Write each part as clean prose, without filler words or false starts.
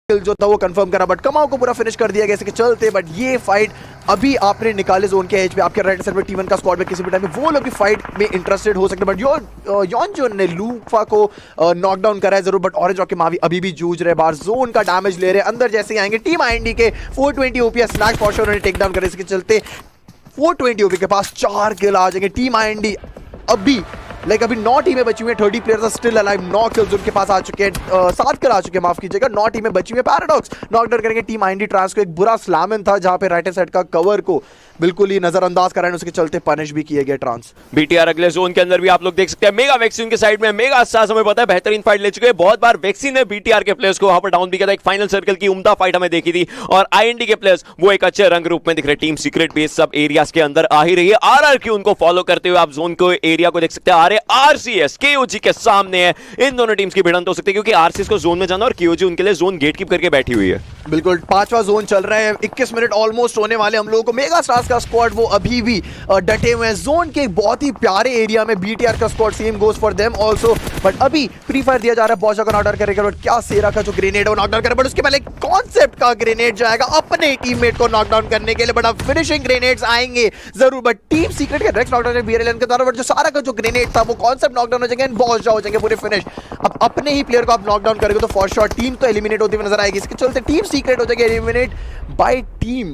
किल जो था वो कंफर्म करा, बट कमाओ को पूरा फिनिश कर दिया गया इसके चलते। बट ये फाइट अभी आपने निकाले जोन के एज पे, आपके राइट साइड पे T1 का स्क्वाड में किसी भी टाइम में वो लोग भी फाइट में इंटरेस्टेड हो सकते हैं। बट योन ने लूफा को नॉकडाउन करा है जरूर, बट ऑरेंज रॉक के मावी अभी भी जूझ रहे, बाहर जोन का डैमेज ले रहे हैं। अंदर जैसे ही आएंगे टीम IND के 420 OP snacks for sure take down करे, इसके चलते 420 ओपी के पास 4 किल आ जाएंगे। टीम IND अभी अभी 9 टीमें बची हुई हैं, 30 players are still alive, 9 kills उनके पास आ चुके हैं, 7 किल आ चुके हैं, माफ कीजिएगा, 9 टीमें बची हुई हैं। पैराडॉक्स नॉकडाउन करेंगे टीम IND ट्रांस को, एक बुरा स्लैमन था जहां पे राइट साइड का कवर को बिल्कुल ही नजरअंदाज कराने, उसके चलते पनिश भी किए गए ट्रांस। बीटीआर अगले जोन के अंदर भी आप लोग देख सकते हैं, मेगा वैक्सीन के साइड में मेगा स्टार्स हमें पता है बेहतरीन फाइट ले चुके हैं। बहुत बार वैक्सीन ने बीटीआर के प्लेयर्स को वहां पर डाउन भी किया था, एक फाइनल सर्कल की उम्दा फाइट हमें देखी थी। और IND के प्लेयर्स वो एक अच्छे रंग रूप में दिख रहे, टीम सीक्रेट बेस सब एरियाज के अंदर आ ही रही है। RRQ उनको फॉलो करते हुए आप जोन को एरिया को देख सकते हैं। आ रहे RCS KOG के सामने है, इन दोनों टीम्स की भिड़ंत हो सकती है क्योंकि RCS को जोन में जाना और KOG उनके लिए जोन गेट कीप करके बैठी हुई है। बिल्कुल 5वां जोन चल रहा है, 21 मिनट ऑलमोस्ट होने वाले हम लोगों को। मेगा स्टार्स का स्क्वाड वो अभी भी डटे हुए हैं जोन के एक बहुत ही प्यारे एरिया में। BTR का squad same goes for them also, but अभी प्री फायर दिया जा रहा है, बॉशा को नॉकडाउन करेगा। बट क्या सेरा का जो ग्रेनेड है वो नॉकडाउन करेगा, बट उसके पहले कॉन्सेप्ट का ग्रेनेड जाएगा अपने टीममेट को नॉकडाउन करने के लिए। बट अब फिनिशिंग ग्रेनेड्स आएंगे जरूर, बट टीम सीक्रेट के नेक्स्ट नॉकडाउन BRLN के द्वारा, बट जो सारा का जो ग्रेनेड था वो कॉन्सेप्ट नॉकडाउन हो जाएंगे, बॉशा हो जाएंगे पूरे फिनिश। अब अपने ही प्लेयर को आप नॉकडाउन करेंगे तो फॉर श्योर टीम तो एलिमिनेट होती हुई नजर आएगी। इसके चलते टीम सीक्रेट हो जाएगी eliminate bye team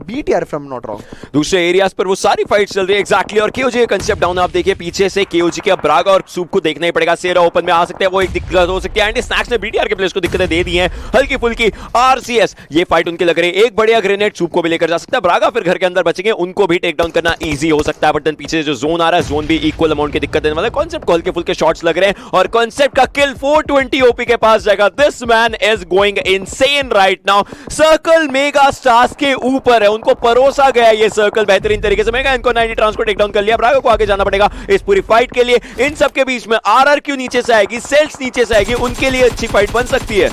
BTR if I'm not wrong। दूसरे एरियाज पर वो सारी फाइट्स चल रही है एग्जैक्टली। और KOG का कांसेप्ट डाउन आप देखिए पीछे से KOG के ब्रागा और सूप को देखना ही पड़ेगा। सेरा ओपन में आ सकते हैं, वो एक दिक्कत हो सकती है। एंड स्नैक्स ने BTR के प्लेयर्स को दिक्कतें दे दी हैं हल्की फुल्की। RCS ये फाइट उनके लग रही है, एक बढ़िया ग्रेनेड सूप को भी लेकर जा सकता है। ब्रागा फिर घर के अंदर बचेंगे, उनको भी टेक डाउन करना इजी हो सकता है। बट देन पीछे जो जोन आ रहा है, जोन भी इक्वल अमाउंट की दिक्कत देने वाला है। कांसेप्ट को हल्के फुल्के शॉट्स लग रहे हैं और कांसेप्ट का किल 420 ओपी के पास जाएगा। This man is going insane right now. Circle mega stars के ऊपर है, उनको परोसा गया ये सर्कल बेहतरीन तरीके से। मेगा इनको 90 ट्रांस को टेक डाउन कर लिया। ब्रागा को आगे जाना पड़ेगा इस पूरी फाइट के लिए। इन सब के बीच में RRQ नीचे से आएगी, सेल्स नीचे से आएगी, उनके लिए अच्छी फाइट बन सकती है।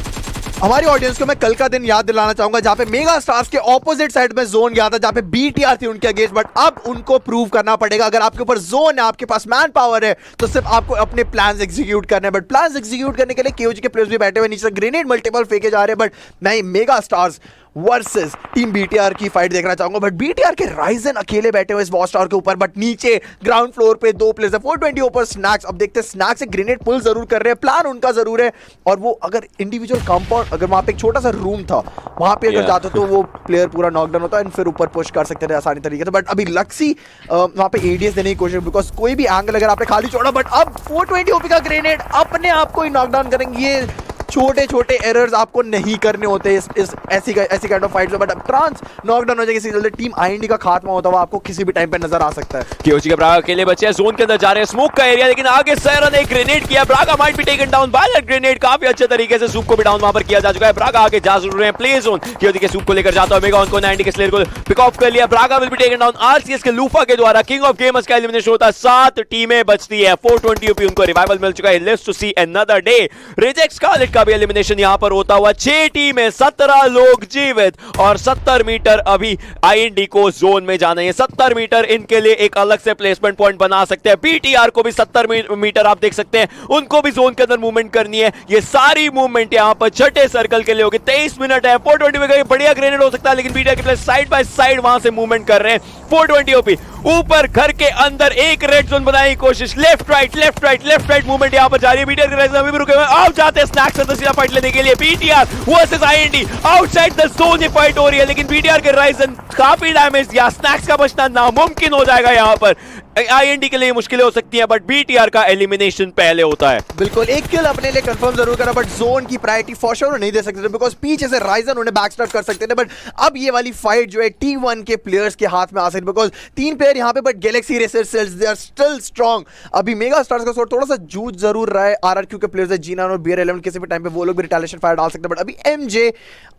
हमारी ऑडियंस को मैं कल का दिन याद दिलाना चाहूंगा जहां पे मेगा स्टार्स के ऑपोजिट साइड में जोन गया था, जहां पे BTR थी उनके अगेंस्ट। बट अब उनको प्रूव करना पड़ेगा, अगर आपके ऊपर जोन है, आपके पास मैन पावर है, तो सिर्फ आपको अपने प्लान्स एग्जीक्यूट करने हैं। बट प्लान्स एग्जीक्यूट करने के लिए KOG के प्लेयर्स भी बैठे हुए, नीचे ग्रेनेड मल्टीपल फेंके जा रहे हैं। बट मैं mega stars versus team BTR की फाइट देखना चाहूंगा। बट BTR के राइजन अकेले बैठे हुए इस वॉच टावर के ऊपर, बट नीचे ग्राउंड फ्लोर पे 2 प्लेयर्स है। 420 ऊपर स्नैक्स, अब देखते हैं स्नैक्स एक ग्रेनेड पुल जरूर कर रहे हैं, प्लान उनका जरूर है। और वो अगर इंडिविजुअल कंपाउंड, अगर वहां पे एक छोटा सा रूम था, वहां पे अगर जाता तो वो प्लेयर पूरा नॉकडाउन होता है, फिर ऊपर पुश कर सकते थे आसानी तरीके से। बट अभी लक्सी वहां पे ADS देने की कोशिश, बिकॉज कोई भी एंगल अगर आपने खाली छोड़ा, बट अब 420 ओपी का ग्रेनेड अपने आप को ही नॉकडाउन करेंगे। ये छोटे छोटे एरर्स आपको नहीं करने होते इस ऐसी काइंड ऑफ फाइट्स में। बट अब ट्रांस नॉकडाउन हो जाएगी, इससे जल्दी टीम IND का खात्मा होता हुआ आपको किसी भी टाइम पे नजर आ सकता है। KOG के ब्रागा अकेले बचे हैं, जोन के अंदर जा रहे हैं, स्मोक का एरिया, लेकिन आगे सेरा ने एक ग्रेनेड किया। Braga might be taken down by that grenade, काफी अच्छे तरीके से सूप को भी डाउन वहां पर किया जा चुका है। ब्रागा आगे जा जरूर रहे हैं, प्ले जोन KOG के सूप को लेकर जाता है। मेगा उनको 90 के स्लेयर को पिक ऑफ कर लिया। Braga will be taken down RCS के लूफा के द्वारा। किंग ऑफ गेमर्स का एलिमिनेशन होता है, 7 टीमें बचती है। 420 ओपी उनको रिवाइवल मिल चुका है, lives to see another day. Reject scarlet का भी एलिमिनेशन यहां पर होता हुआ। 6 टीमें, 17 लोग जीवित और 70 मीटर अभी IND को जोन में जाना है। 70 मीटर इनके लिए एक अलग से प्लेसमेंट पॉइंट बना सकते हैं। BTR को भी 70 मीटर आप देख सकते हैं, उनको भी जोन के अंदर मूवमेंट करनी है। ये सारी मूवमेंट यहां पर छठे सर्कल के लिए होगी। 23 मिनट है। 420 में बढ़िया ग्रेनेड हो सकता है, लेकिन BTR के प्लेयर साइड बाय साइड वहां से मूवमेंट कर रहे हैं। 420 ओपी ऊपर घर के अंदर एक रेड जोन बनाने की कोशिश, लेफ्ट राइट मूवमेंट यहां पर जारी है। BTR के राइजन अभी भी रुके हुए हैं, आप जाते हैं स्नैक्स से सीधा फाइट लेने के लिए। BTR versus IND outside the zone ये फाइट हो रही है, लेकिन BTR के राइजन काफी डैमेज या स्नैक्स का बचना नामुमकिन हो जाएगा। यहां पर IND के लिए मुश्किलें हो सकती हैं, बट BTR का एलिमिनेशन पहले होता है। बिल्कुल एक किल अपने लिए कंफर्म जरूर करा, बट जोन की प्रायोरिटी फॉर श्योर नहीं दे सकते थे, बिकॉज पीछे से राइजन उन्हें बैकस्टैब कर सकते थे। बट अब ये वाली फाइट जो है T1 के प्लेयर्स के हाथ में आ सकती है, बिकॉज 3 प्लेयर यहां पे, but Galaxy Racer cells they are still strong. अभी मेगा स्टार्स का थोड़ा सा जूझ जरूर रहा है। RRQ के प्लेयर्स है, जीना और BRLN, किसी भी टाइम पे वो लोग भी रिटेलिएशन फायर डाल सकते हैं। बट अभी MJ,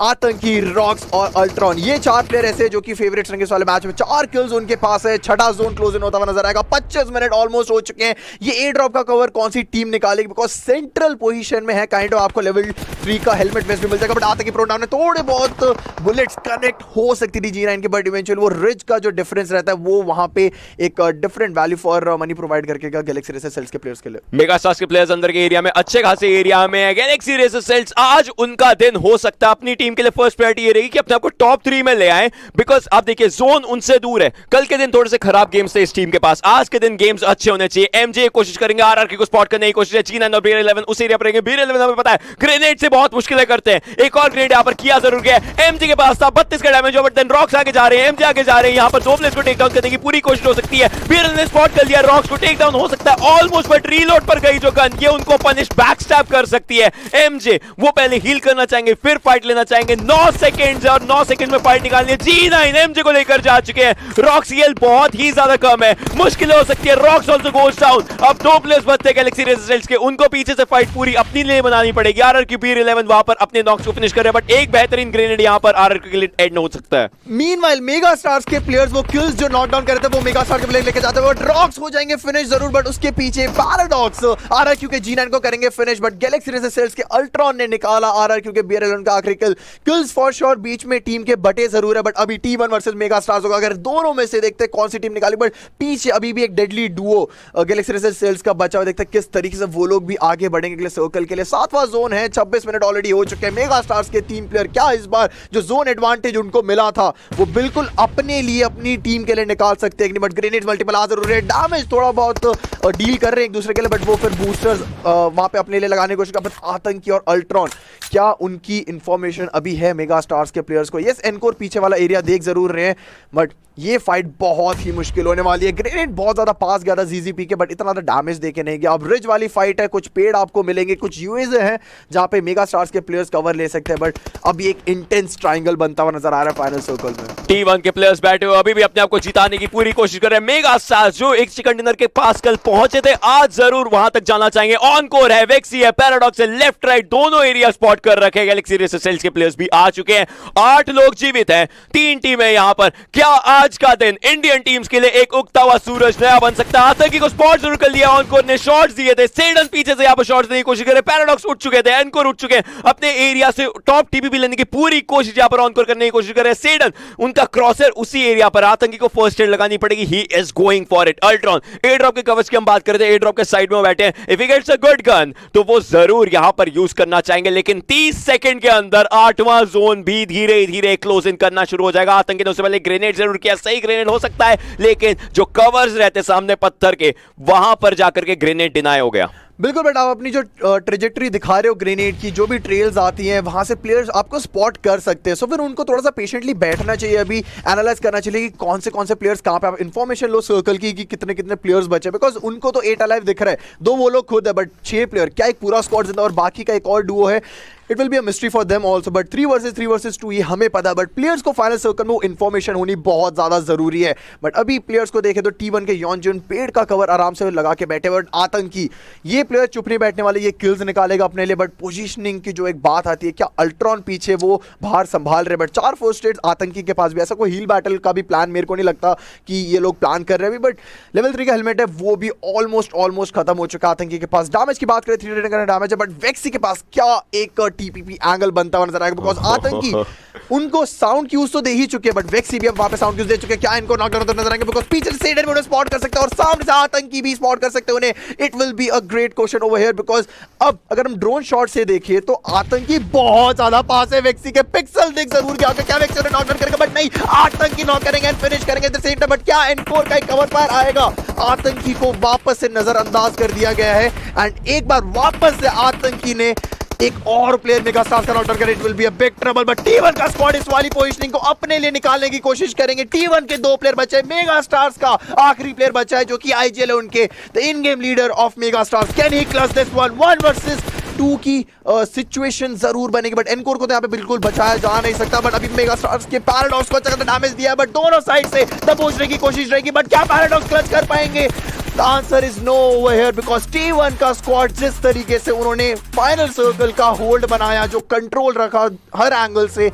आतंकी, रॉक्स और अल्ट्रॉन, ये 4 प्लेयर ऐसे जो कि फेवरेट्स रहेंगे इस वाले मैच में। 4 किल्स उनके पास है, छठा जोन क्लोज इन होता हुआ नजर नजर आएगा। 25 मिनट ऑलमोस्ट हो चुके हैं। ये ए ड्रॉप का कवर कौन सी टीम निकालेगी, बिकॉज सेंट्रल पोजीशन में है। काइंड ऑफ आपको लेवल 3 का हेलमेट वेस्ट भी मिल जाएगा, बट आते की प्रोनाउन में थोड़े बहुत बुलेट्स कनेक्ट हो सकती थी G9 के, बट इवेंचुअली वो रिज का जो डिफरेंस रहता है वो वहां पे एक different value for money provide करके गैलेक्सी रेसर सेल्स के प्लेयर्स के लिए। मेगा स्टार्स के प्लेयर्स अंदर के एरिया में अच्छे खासे एरिया में है। गैलेक्सी रेसर सेल्स आज उनका दिन हो सकता है। अपनी टीम के लिए फर्स्ट प्रायोरिटी ये रहेगी कि अपने आप को टॉप 3 में ले आए, बिकॉज आप देखिए जोन उनसे दूर है। कल के दिन थोड़े से खराब गेम्स थे इस टीम के पास, आज के दिन गेम्स अच्छे होने चाहिए। एमजे कोशिश करेंगे आरआरके को स्पॉट करने की कोशिश है। G9 और BR11 उस एरिया पर रहेंगे। BR11 हमें पता है ग्रेनेड से बहुत मुश्किलें करते हैं। एक और ग्रेनेड यहां पर किया जरूर गया। एमजे के पास था 32 का डैमेज, बट देन रॉक्स आगे जा रहे हैं, एमजे आगे जा रहे हैं। यहां पर दो प्लेयर्स को टेक डाउन करने की पूरी कोशिश हो सकती है। BR11 ने स्पॉट कर लिया, रॉक्स को टेक डाउन हो सकता है ऑलमोस्ट, बट रीलोड पर गई जो गन, ये उनको पनिश बैकस्टैब कर सकती है। एमजे वो पहले हील करना चाहेंगे, फिर फाइट लेना चाहेंगे। 9 सेकंड और 9 सेकंड में फाइट निकालनी है। G9 एमजे को लेकर जा चुके हैं। रॉक्स हील बहुत ही ज्यादा कम है, मुश्किल हो सकती है। Rocks also goes down. अब दो प्लेयर्स बचते हैं गैलेक्सी रेसर सेल्स के, उनको पीछे से फाइट पूरी अपनी लिए बनानी पड़ेगी। आरआरक्यू BR11 वहां पर अपने नॉक्स को फिनिश कर रहे हैं, बट एक बेहतरीन ग्रेनेड यहां पर आरआरक्यू के लिए एड हो सकता है। मीनवाइल मेगा स्टार्स के प्लेयर्स वो किल्स जो नॉक डाउन कर रहे थे वो मेगा स्टार के प्लेयर लेके जाते हैं, बट रॉक्स हो जाएंगे फिनिश जरूर, बट उसके पीछे पैराडॉक्स आरआरक्यू के G9 को करेंगे finish, but Galaxy Racer cells के अल्ट्रॉन ने निकाला आरआरक्यू के BR11 का आखिरी किल। किल्स फॉर श्योर बीच में टीम के बटे जरूर है, बट अभी T1 वर्सेस मेगा स्टार्स होगा। अगर दोनों में से देखते हैं कौन सी टीम निकाली, बट पीछे अभी भी एक deadly duo Galaxy Racer cells का बचा हुआ। देखते हैं किस तरीके से वो लोग भी आगे बढ़ेंगे अगले सर्कल के लिए। 7वां जोन है, 26 मिनट ऑलरेडी हो चुके हैं। मेगा स्टार्स के 3 प्लेयर क्या इस बार जो जोन एडवांटेज उनको मिला था वो बिल्कुल अपने लिए अपनी टीम के लिए निकाल सकते हैं, बट ग्रेनेड मल्टीपल आ जरूर है। डैमेज थोड़ा बहुत डील कर रहे हैं एक दूसरे के लिए, बट वो फिर बूस्टर्स वहां पे अपने लिए लगाने की कोशिश कर। आतंकी और अल्ट्रॉन क्या उनकी इंफॉर्मेशन अभी है मेगा स्टार्स के प्लेयर्स को? यस, एनकोर पीछे वाला एरिया देख जरूर रहे हैं, बट ये फाइट बहुत ही मुश्किल होने वाली है। ग्रेनेड बहुत ज्यादा पास गया था जीजीपी के, बट इतना ज्यादा डैमेज देके नहीं गया। अब रिज वाली फाइट है, कुछ पेड़ आपको मिलेंगे, कुछ यूएज हैं जहां पे मेगा स्टार्स के प्लेयर्स कवर ले सकते हैं, बट अभी एक इंटेंस ट्रायंगल बनता हुआ नजर आ रहा है फाइनल सर्कल में। T1 के प्लेयर्स बैठे हुए अभी भी अपने आप को जिताने की पूरी कोशिश कर रहे हैं। मेगा स्टार्स जो एक चिकन डिनर के पास कल पहुंचे थे, आज जरूर वहां तक जाना चाहेंगे। ऑनकोर है, वेक्सी है, पैराडॉक्स है, लेफ्ट राइट दोनों एरिया स्पॉट कर रखे हैं। गैलेक्सी रेसर सेल्स के प्लेयर्स भी आ चुके हैं। 8 लोग जीवित हैं, 3 टीमें यहां पर। क्या आज का दिन इंडियन टीम्स के लिए एक उगता हुआ सूरज नया बन सकता है? आतंकी को स्पॉट जरूर कर लिया, ऑनकोर ने शॉट्स दिए थे। सेडन पीछे से यहां पर शॉट्स देने की कोशिश कर रहे हैं। पैराडॉक्स उठ चुके थे, एनकोर उठ चुके हैं। अपने एरिया से टॉप टीपीपी लेने की पूरी कोशिश यहां पर ऑनकोर करने की कोशिश कर रहे हैं। सेडन उनका क्रॉसर उसी एरिया पर, आतंकी को फर्स्ट एड लगानी पड़ेगी। ही is going for it. Ultron air drop के कवच की हम बात करते हैं, एयर ड्रॉप के साइड में बैठे हैं। If he gets a good gun तो वो जरूर यहां पर यूज करना चाहेंगे, लेकिन 30 सेकंड के अंदर 8वां जोन भी धीरे धीरे क्लोज इन करना शुरू हो जाएगा। आतंकी ने उससे पहले ग्रेनेड जरूर किया, सही ग्रेनेड हो सकता है, लेकिन जो कवर्स रहते सामने पत्थर के वहां पर जाकर के ग्रेनेड डिनाई हो गया। बिल्कुल, बट आप अपनी जो ट्रेजेक्टरी दिखा रहे हो ग्रेनेड की, जो भी ट्रेल्स आती हैं वहां से प्लेयर्स आपको स्पॉट कर सकते हैं। सो फिर उनको थोड़ा सा पेशेंटली बैठना चाहिए, अभी एनालाइज करना चाहिए कि कौन से प्लेयर्स कहां पे। आप इन्फॉर्मेशन लो सर्कल की कि कितने कितने प्लेयर्स बचे, बिकॉज उनको तो 8 अलाइव दिख रहा है, 2 वो लोग खुद है, बट 6 प्लेयर क्या एक पूरा स्क्वाड जिंदा और बाकी का एक और डुओ है। It will be a mystery for them also, but 3 versus 2 ये हमें पता है, बट प्लेयर्स को फाइनल सर्कल में वो इन्फॉर्मेशन होनी बहुत ज्यादा जरूरी है। बट अभी प्लेयर्स को देखें तो T1 के यॉनजुन पेड़ का कवर आराम से लगा के बैठे, बट आतंकी ये प्लेयर चुप नहीं बैठने वाले, ये किल्स निकालेगा अपने लिए। बट पोजीशनिंग की जो एक बात आती है, क्या अल्ट्रॉन पीछे वो बाहर संभाल रहे, बट 4 फर्स्ट एड्स आतंकी के पास भी। ऐसा कोई हील बैटल का भी प्लान मेरे को नहीं लगता कि ये लोग प्लान कर रहे हैं, बट लेवल 3 का हेलमेट है वो भी ऑलमोस्ट खत्म हो चुका है आतंकी के पास। डैमेज की बात करें 3 का डैमेज है, बट वेक्सी के पास क्या एक टीपीपी एंगल बनता हुआ नजर आएगा, बिकॉज आतंकी उनको साउंड क्यूज तो दे ही चुके हैं, बट वेक्सी भी अब वहां पे साउंड क्यूज दे चुके हैं। क्या इनको नॉकडाउन होते नजर आएंगे, बिकॉज पीछे से सेडन में उन्हें स्पॉट कर सकते हैं और सामने से आतंकी भी स्पॉट कर सकते हैं उन्हें। It will be a great question over here, because अब अगर हम ड्रोन शॉट से देखें तो आतंकी बहुत ज्यादा पास है वेक्सी के। पिक्सल देख जरूर गया क्या वेक्सी उन्हें नॉक डाउन करेगा, बट नहीं, आतंकी नॉक करेंगे एंड फिनिश करेंगे द सेम टाइम। बट क्या एनकोर का एक कवर फायर आएगा? आतंकी को वापस से नजरअंदाज कर दिया गया है, एंड एक बार वापस से आतंकी ने एक और प्लेयर मेगा स्टार्स का नॉक कर। It will be a big trouble, but T1 का स्क्वाड इस वाली पोजीशनिंग को अपने लिए निकालने की कोशिश करेंगे। T1 के 2 प्लेयर बचे हैं, मेगा स्टार्स का आखिरी प्लेयर बचा है जो कि IGL है उनके, the in game leader of mega stars. Can he clutch this one? 1 versus 2 की सिचुएशन जरूर बनेगी, बट एनकोर को तो यहाँ पे बिल्कुल बचाया जा नहीं सकता। बट अभी मेगा स्टार्स के पैराडॉक्स को अच्छा डैमेज दिया है, बट दोनों साइड से दबोचने की कोशिश रहेगी, बट क्या पैराडॉक्स क्लच कर पाएंगे? The answer is no over here, because T1 का स्क्वाड जिस तरीके से उन्होंने फाइनल सर्कल का होल्ड बनाया, जो कंट्रोल रखा हर एंगल से,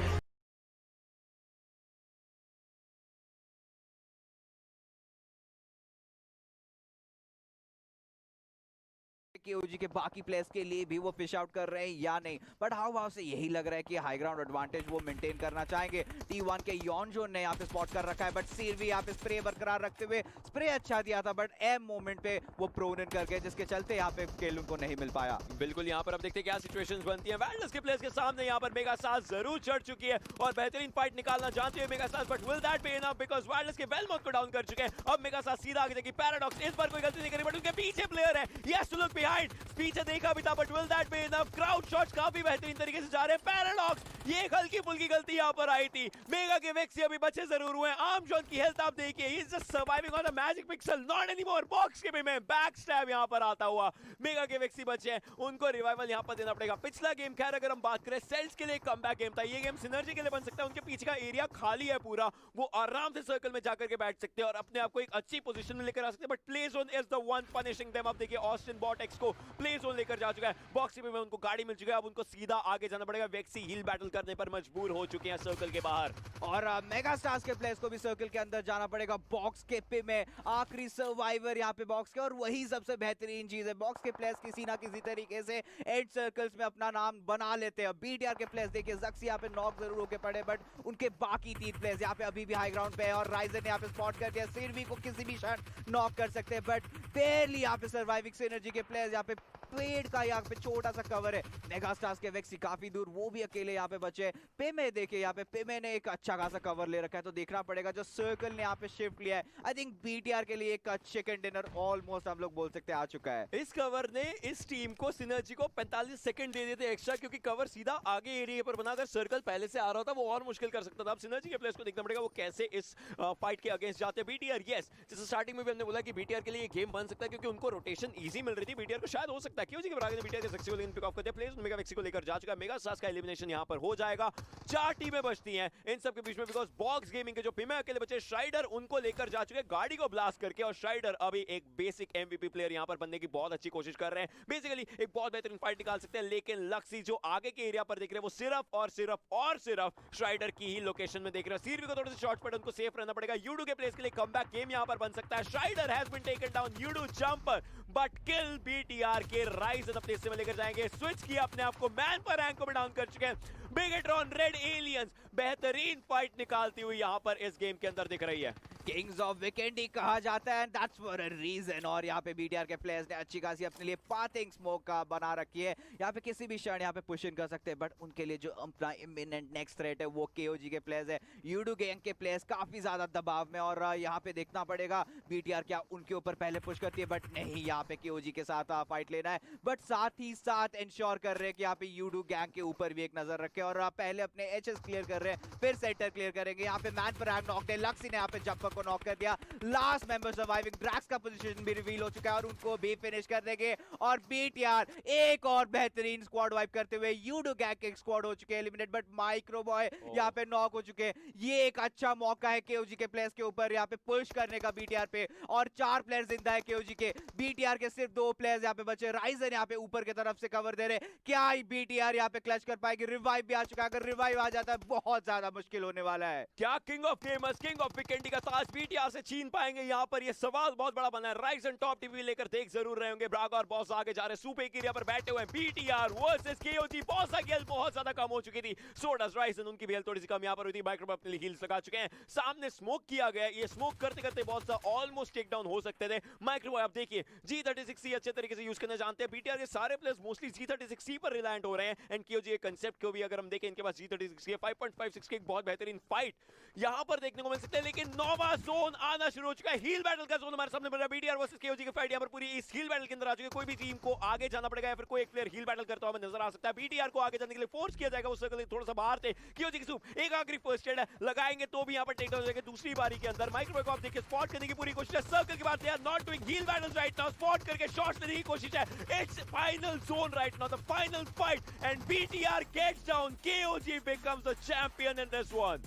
केओजी के बाकी प्लेयर्स के लिए भी वो फिश आउट कर रहे हैं या नहीं, बट हाव से यही लग रहा है कि हाई ग्राउंड एडवांटेज वो मेंटेन करना चाहेंगे। T1 के यॉनजोन ने यहाँ पे स्पॉट कर रखा है, बट सीरवी यहाँ पे स्प्रे बरकरार रखते हुए स्प्रे अच्छा दिया था, बट एम मोमेंट पे वो प्रोन इन कर गए, जिसके चलते यहाँ पे किल उनको नहीं मिल पाया। बिल्कुल, यहाँ पर अब देखते हैं क्या सिचुएशंस बनती हैं। वैल्डस के प्लेयर्स के सामने यहाँ पर मेगा स्टार्स जरूर चढ़ चुकी है और बेहतरीन फाइट निकालना चाहती है mega stars, but will that be enough because Valdus के वेलमॉट को डाउन कर चुके हैं। अब मेगा स्टार्स सीधा आगे जाके पैराडॉक्स इस बार कोई गलती नहीं करी, बट उनके पीछे प्लेयर है। यस टू लुक बिहाइंड, पीछे देखा भी था, but will that be enough? Crowd shots काफी बेहतरीन तरीके से जा रहे हैं। पैराडॉक्स, ये एक हल्की फुल्की गलती यहाँ पर आई थी। मेगा के वेक्सी अभी बचे जरूर हुए हैं। आर्मजॉन की हेल्थ आप देखिए, ही is just surviving on the magic pixel, not anymore. Box के भी में बैक स्टैब यहाँ पर आता हुआ मेगा के वेक्सी बचे हैं, उनको रिवाइवल यहाँ पर देना पड़ेगा। पिछला गेम खैर अगर हम बात करें सेल्स के लिए कमबैक गेम था, ये गेम सिनर्जी के लिए बन सकता है। उनके पीछे का एरिया खाली है पूरा, वो आराम से सर्कल में जाकर के बैठ सकते हैं और अपने आप को एक अच्छी पोजीशन में लेकर आ सकते हैं, but play zone is the one punishing them. अब देखिए ऑस्टिन बॉटेक्स को प्ले जोन लेकर जा चुका है, बॉक्स में उनको गाड़ी मिल चुकी है, अब उनको सीधा आगे जाना पड़ेगा। वेक्सी हील बैटल करने पर मजबूर हो चुके हैं सर्कल के बाहर, और मेगा स्टार्स के प्लेयर्स को भी सर्कल के अंदर जाना पड़ेगा। बॉक्स के पे में आखिरी सर्वाइवर यहाँ पे बॉक्स के, और वही सबसे बेहतरीन चीज है, बॉक्स के प्लेयर्स किसी ना किसी तरीके से एड सर्कल्स में अपना नाम बना लेते हैं। बीटीआर के प्लेयर्स देखिए, जक्स यहाँ पे नॉक जरूर होके पड़े, बट उनके बाकी 3 प्लेयर्स यहाँ पे अभी भी हाई ग्राउंड पे है, और राइजन ने यहाँ पे स्पॉट कर दिया। सिरवी को किसी भी क्षण नॉक कर सकते हैं, बट बेयरली यहाँ पे सर्वाइविंग सिनर्जी के प्लेयर्स, यहाँ पे पेड़ का यहाँ पे छोटा सा कवर है। मेगा स्टार्स के वेक्सी काफी दूर, वो भी अकेले यहाँ पे बचे। पेमे देखिए, यहाँ पे पेमे ने एक अच्छा खासा कवर ले रखा है, तो देखना पड़ेगा जो सर्कल ने यहाँ पे शिफ्ट लिया है। आई थिंक बीटीआर के लिए एक चिकन डिनर ऑलमोस्ट हम लोग बोल सकते हैं आ चुका है। इस कवर ने इस टीम को सिनर्जी को 45 सेकंड दे देते एक्स्ट्रा, क्योंकि कवर सीधा आगे एरिया पर बना, अगर सर्कल पहले से आ रहा होता वो और मुश्किल कर सकता था। अब सिनर्जी के प्लेयर्स को देखना पड़ेगा वो कैसे इस फाइट के अगेंस्ट जाते हैं। बीटीआर यस, जैसे स्टार्टिंग में भी हमने बोला कि बीटीआर के लिए ये गेम बन सकता है, क्योंकि उनको रोटेशन इजी मिल रही थी। बीटीआर को शायद हो सकता है क्यों जी के बीटीआर के सक्सेसफुल इन पिक ऑफ करते हैं, प्लेयर्स मेगा वेक्सी को लेकर जा चुका है। मेगा स्टार्स का एलिमिनेशन यहां पर हो जाएगा। 4 टीमें बचती हैं इन सब के बीच में, बिकॉज़ बॉक्स गेमिंग के जो पिमे अकेले बचे श्राइडर उनको लेकर जा चुके हैं गाड़ी को ब्लास्ट करके, और श्राइडर अभी एक बेसिक एमवीपी प्लेयर यहां पर बनने की बहुत अच्छी कोशिश कर रहे हैं। बेसिकली एक बहुत बेहतरीन फाइट निकाल सकते हैं, लेकिन लक्सी जो आगे के एरिया पर देख रहे हैं वो सिर्फ श्राइडर की ही लोकेशन में देख रहे हैं। सीरवी को थोड़े से शॉट्स पड़े, उनको सेफ रहना पड़ेगा। यूडू के प्लेयर्स के लिए कमबैक गेम यहां पर बन सकता है। Shrider has been taken down, यूडू जंपर बट किल। बीटीआर के राइजन अपने हिस्से में लेकर जाएंगे। स्विच किया अपने आप को, मैन पर रैंक को भी डाउन कर चुके हैं। बिगेट्रॉन रेड एलियंस बेहतरीन फाइट निकालती हुई यहां पर इस गेम के अंदर दिख रही है। किंग्स ऑफ वीकेंड ही कहा जाता है, दैट्स फॉर अ रीजन। और यहाँ पे बीटीआर के प्लेयर्स ने अच्छी खासी अपने लिए पाथिंग स्मोक का बना रखी है, यहाँ पे किसी भी क्षण यहाँ पे पुश इन कर सकते हैं, बट उनके लिए जो अपना इमिनेंट नेक्स्ट थ्रेट है वो केओजी के प्लेयर्स है। यूडू गैंग के प्लेयर्स काफी ज्यादा दबाव में, और यहाँ पे देखना पड़ेगा बीटीआर क्या उनके ऊपर पहले पुश करती है, बट नहीं, यहाँ पे केओजी के साथ फाइट लेना है, बट साथ ही साथ इंश्योर कर रहे हैं कि यहाँ पे यूडू गैंग के ऊपर भी एक नजर रखे, और पहले अपने एचएस क्लियर कर रहे हैं, फिर सेंटर क्लियर करेंगे। यहाँ पे मैन पर नॉक है, लक्सी ने यहाँ पे जंपर को नॉक कर दिया। लास्ट मेंबर सर्वाइविंग, ड्रैक्स का पोजीशन भी रिवील हो चुका है और उनको भी फिनिश कर देंगे, और बीटीआर एक और बेहतरीन स्क्वाड वाइप करते हुए यूडो गैंग के स्क्वाड हो चुके हैं एलिमिनेट, बट माइक्रो बॉय यहाँ पे नॉक हो चुके हैं। ये एक अच्छा मौका है केओजी के प्लेयर्स के ऊपर यहाँ पे पुश करने का बीटीआर पे, और 4 प्लेयर जिंदा है केओजी के। बीटीआर के सिर्फ 2 प्लेयर्स यहाँ पे बचे। राइजन यहाँ पे ऊपर की तरफ से कवर दे रहे, क्या बीटीआर यहाँ पे क्लच कर पाएगी? रिवाइव भी आ चुका है, अगर रिवाइव आ जाता है बहुत ज्यादा मुश्किल होने वाला है। क्या king of gamers, king of weekend का ताज बीटीआर से छीन पाएंगे? यहाँ पर ये सवाल बहुत बड़ा बना है। राइजन टॉप टीवी लेकर देख जरूर रहे होंगे। ब्रागा और बॉस आगे जा रहे हैं, सुपर एरिया पर बैठे हुए हैं। BTR versus KOG. बॉस की हेल्थ बहुत ज्यादा कम हो चुकी थी, सो डज राइजन, उनकी भी हेल्थ थोड़ी सी कम यहाँ पर हुई थी। माइक्रो अपने लिए हील्स लगा चुके हैं। सामने स्मोक किया गया, ये स्मोक करते करते बहुत सा ऑलमोस्ट टेक डाउन हो सकते थे। माइक्रो आप देखिए G36C अच्छे तरीके से यूज करना जानते हैं। बीटीआर के सारे प्लेयर्स मोस्टली G36C पर रिलायंट हो रहे हैं, एंड केओजी के कांसेप्ट को भी अगर हम देखें, इनके पास G36 है। 5.56 की एक बहुत बेहतरीन फाइट यहां पर देखने को मिल सकता है, लेकिन नोवा जोन आना शुरू हो चुका है। हील बैटल का जोन हमारे सामने बन रहा है। बीटीआर वर्सेस केओजी की फाइट यहां पर पूरी इस हील बैटल के अंदर आ चुकी है। कोई भी टीम को आगे जाना पड़ेगा, या फिर कोई एक प्लेयर हील बैटल करता हुआ नजर आ सकता है। बीटीआर को आगे जाने के लिए फोर्स किया जाएगा, उस सर्कल थोड़ा सा बाहर थे। केओजी की सूप एक आखिरी फर्स्ट एड लगाएंगे तो भी यहां पर टेक डाउन हो जाएगा दूसरी बारी के अंदर। माइक्रोवेव को आप देखिए स्पॉट करने की पूरी कोशिश है। सर्कल के बाद they are not doing heal battles right now, spot करके शॉट्स लेने की कोशिश है। It's final zone right now, the final fight, and BTR gets down. KOG becomes the champion in this one.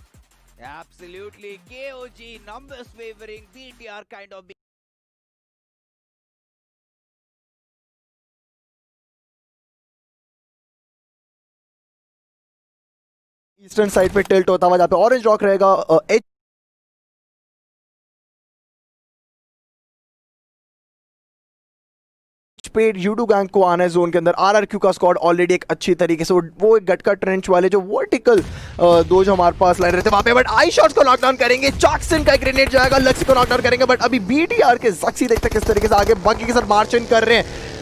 Absolutely, KOG numbers favoring BTR kind of. Eastern side पे tilt होता हुआ जहाँ पे ऑरेंज रॉक रहेगा, पे यूडू gang को आना है जोन के अंदर। आरआरक्यू का स्क्वाड ऑलरेडी एक अच्छी तरीके से वो एक गटका ट्रेंच वाले जो वर्टिकल दो जो हमारे पास लाइन रहते वहां पे, बट आई शॉट्स को नॉकडाउन करेंगे। जैक्सन का ग्रेनेड जाएगा, लक्ष्य को नॉकडाउन करेंगे, बट अभी बीटीआर के जक्सी देखते किस तरीके से आगे बग्गी के साथ मार्च इन कर रहे हैं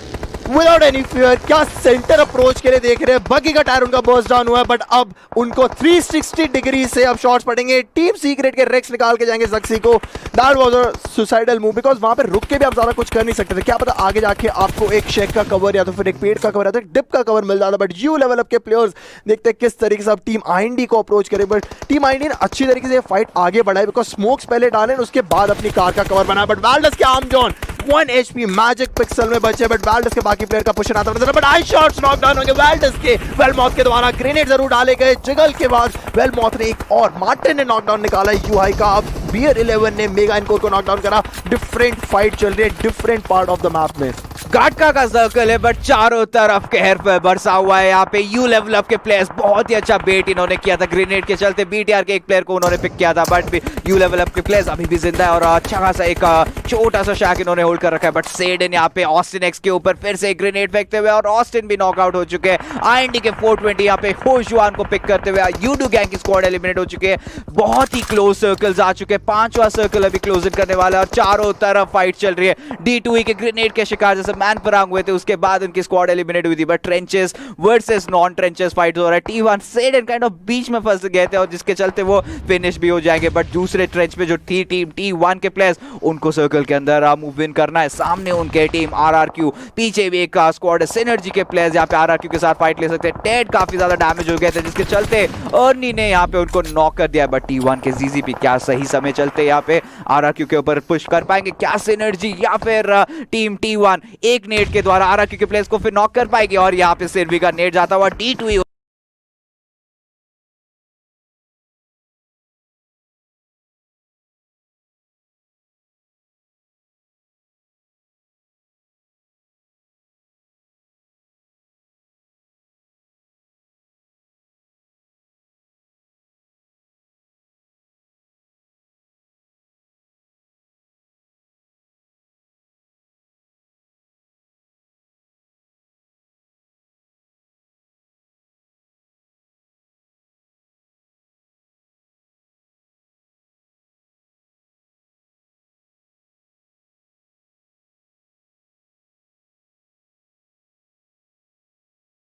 विदाउट एनी फियर। क्या सेंटर अप्रोच के लिए देख रहे हैं, बग्गी का टायर उनका बर्स्ट डाउन हुआ है, बट अब उनको 360 डिग्री से अब शॉट्स पड़ेंगे। टीम सीक्रेट के रेक्स निकाल के जाएंगे जक्सी को। That was a suicidal move, because वहां पे रुक के भी आप ज्यादा कुछ कर नहीं सकते थे। क्या पता आगे जाके आपको एक शेक का कवर या तो फिर एक पेड़ का कवर या तो एक डिप का कवर मिल जाता, बट यू लेवल अप के प्लेयर्स देखते हैं किस तरीके से अब टीम आईएनडी को अप्रोच करे। बट टीम आईएनडी ने अच्छी तरीके से फाइट आगे बढ़ाई, बिकॉज स्मोक्स पहले डाले उसके बाद अपनी कार का कवर बनाया। बट वैल्डस के arm John 1 HP magic pixel में बचे, बट वैल्डस के बाकी प्लेयर का पुश आता नजर, but I shots knock down होंगे वैल्डस के। वेलमॉथ के द्वारा ग्रेनेड जरूर डाले गए, जिगल के बाद वेलमॉथ ने एक और मार्टिन ने नॉकडाउन निकाला यूआई का। अब बियर 11 ने मेगा इनकोर को नॉकडाउन करा। डिफरेंट फाइट चल रही है different part of the map में। गाटका का सर्कल है, बट चारों तरफ कहर पर बरसा हुआ है। यहाँ पे यू लेवल अप के प्लेयर्स बहुत ही अच्छा बेट इन्होंने किया था ग्रेनेड के चलते। बीटीआर के एक प्लेयर को उन्होंने पिक किया था, बट यू लेवल अप के प्लेयर्स अभी भी जिंदा है और अच्छा खासा एक छोटा सा शैक इन्होंने होल्ड कर रखा है। बट सेडन यहाँ पे ऑस्टिन एक्स के ऊपर फिर से ग्रेनेड फेंकते हुए और ऑस्टिन भी नॉकआउट हो चुके हैं। आईएनडी के 420 यहाँ पे होशुआन को पिक करते हुए यूडू गैंग की स्क्वाड एलिमिनेट हो चुके हैं। बहुत ही क्लोज सर्कल्स आ चुके हैं, 5वां सर्कल अभी क्लोज इन करने वाला है और चारों तरफ फाइट चल रही है। D2E के ग्रेनेड के शिकार जैसे मैन परांग हुए थे, उसके बाद उनकी स्क्वाड एलिमिनेट हुई थी, but trenches versus non trenches fight हो रहा है। T1 सेडन काइंड ऑफ बीच में फंस गए थे और जिसके चलते वो फिनिश भी हो जाएंगे। बट दूसरे ट्रेंच पे जो थी टीम T1 के प्लेयर्स, उनको सर्कल के अंदर मूव इन करना है। सामने उनके टीम आरआरक्यू, पीछे भी एक स्क्वाड सिनर्जी के प्लेयर्स यहाँ पे आरआरक्यू के साथ फाइट ले सकते हैं। टेड काफी ज्यादा डैमेज हो गए थे, जिसके चलते अर्नी ने यहाँ पे उनको नॉक कर दिया। बट T1 के जीजीपी क्या सही समय चलते यहाँ पे आरआरक्यू के ऊपर पुश कर पाएंगे क्या सिनर्जी या फिर टीम T1 एक नेट के द्वारा आरआरक्यू के प्लेयर्स को फिर नॉक कर पाएगी। और यहाँ पे सिरवी का नेट जाता हुआ D2E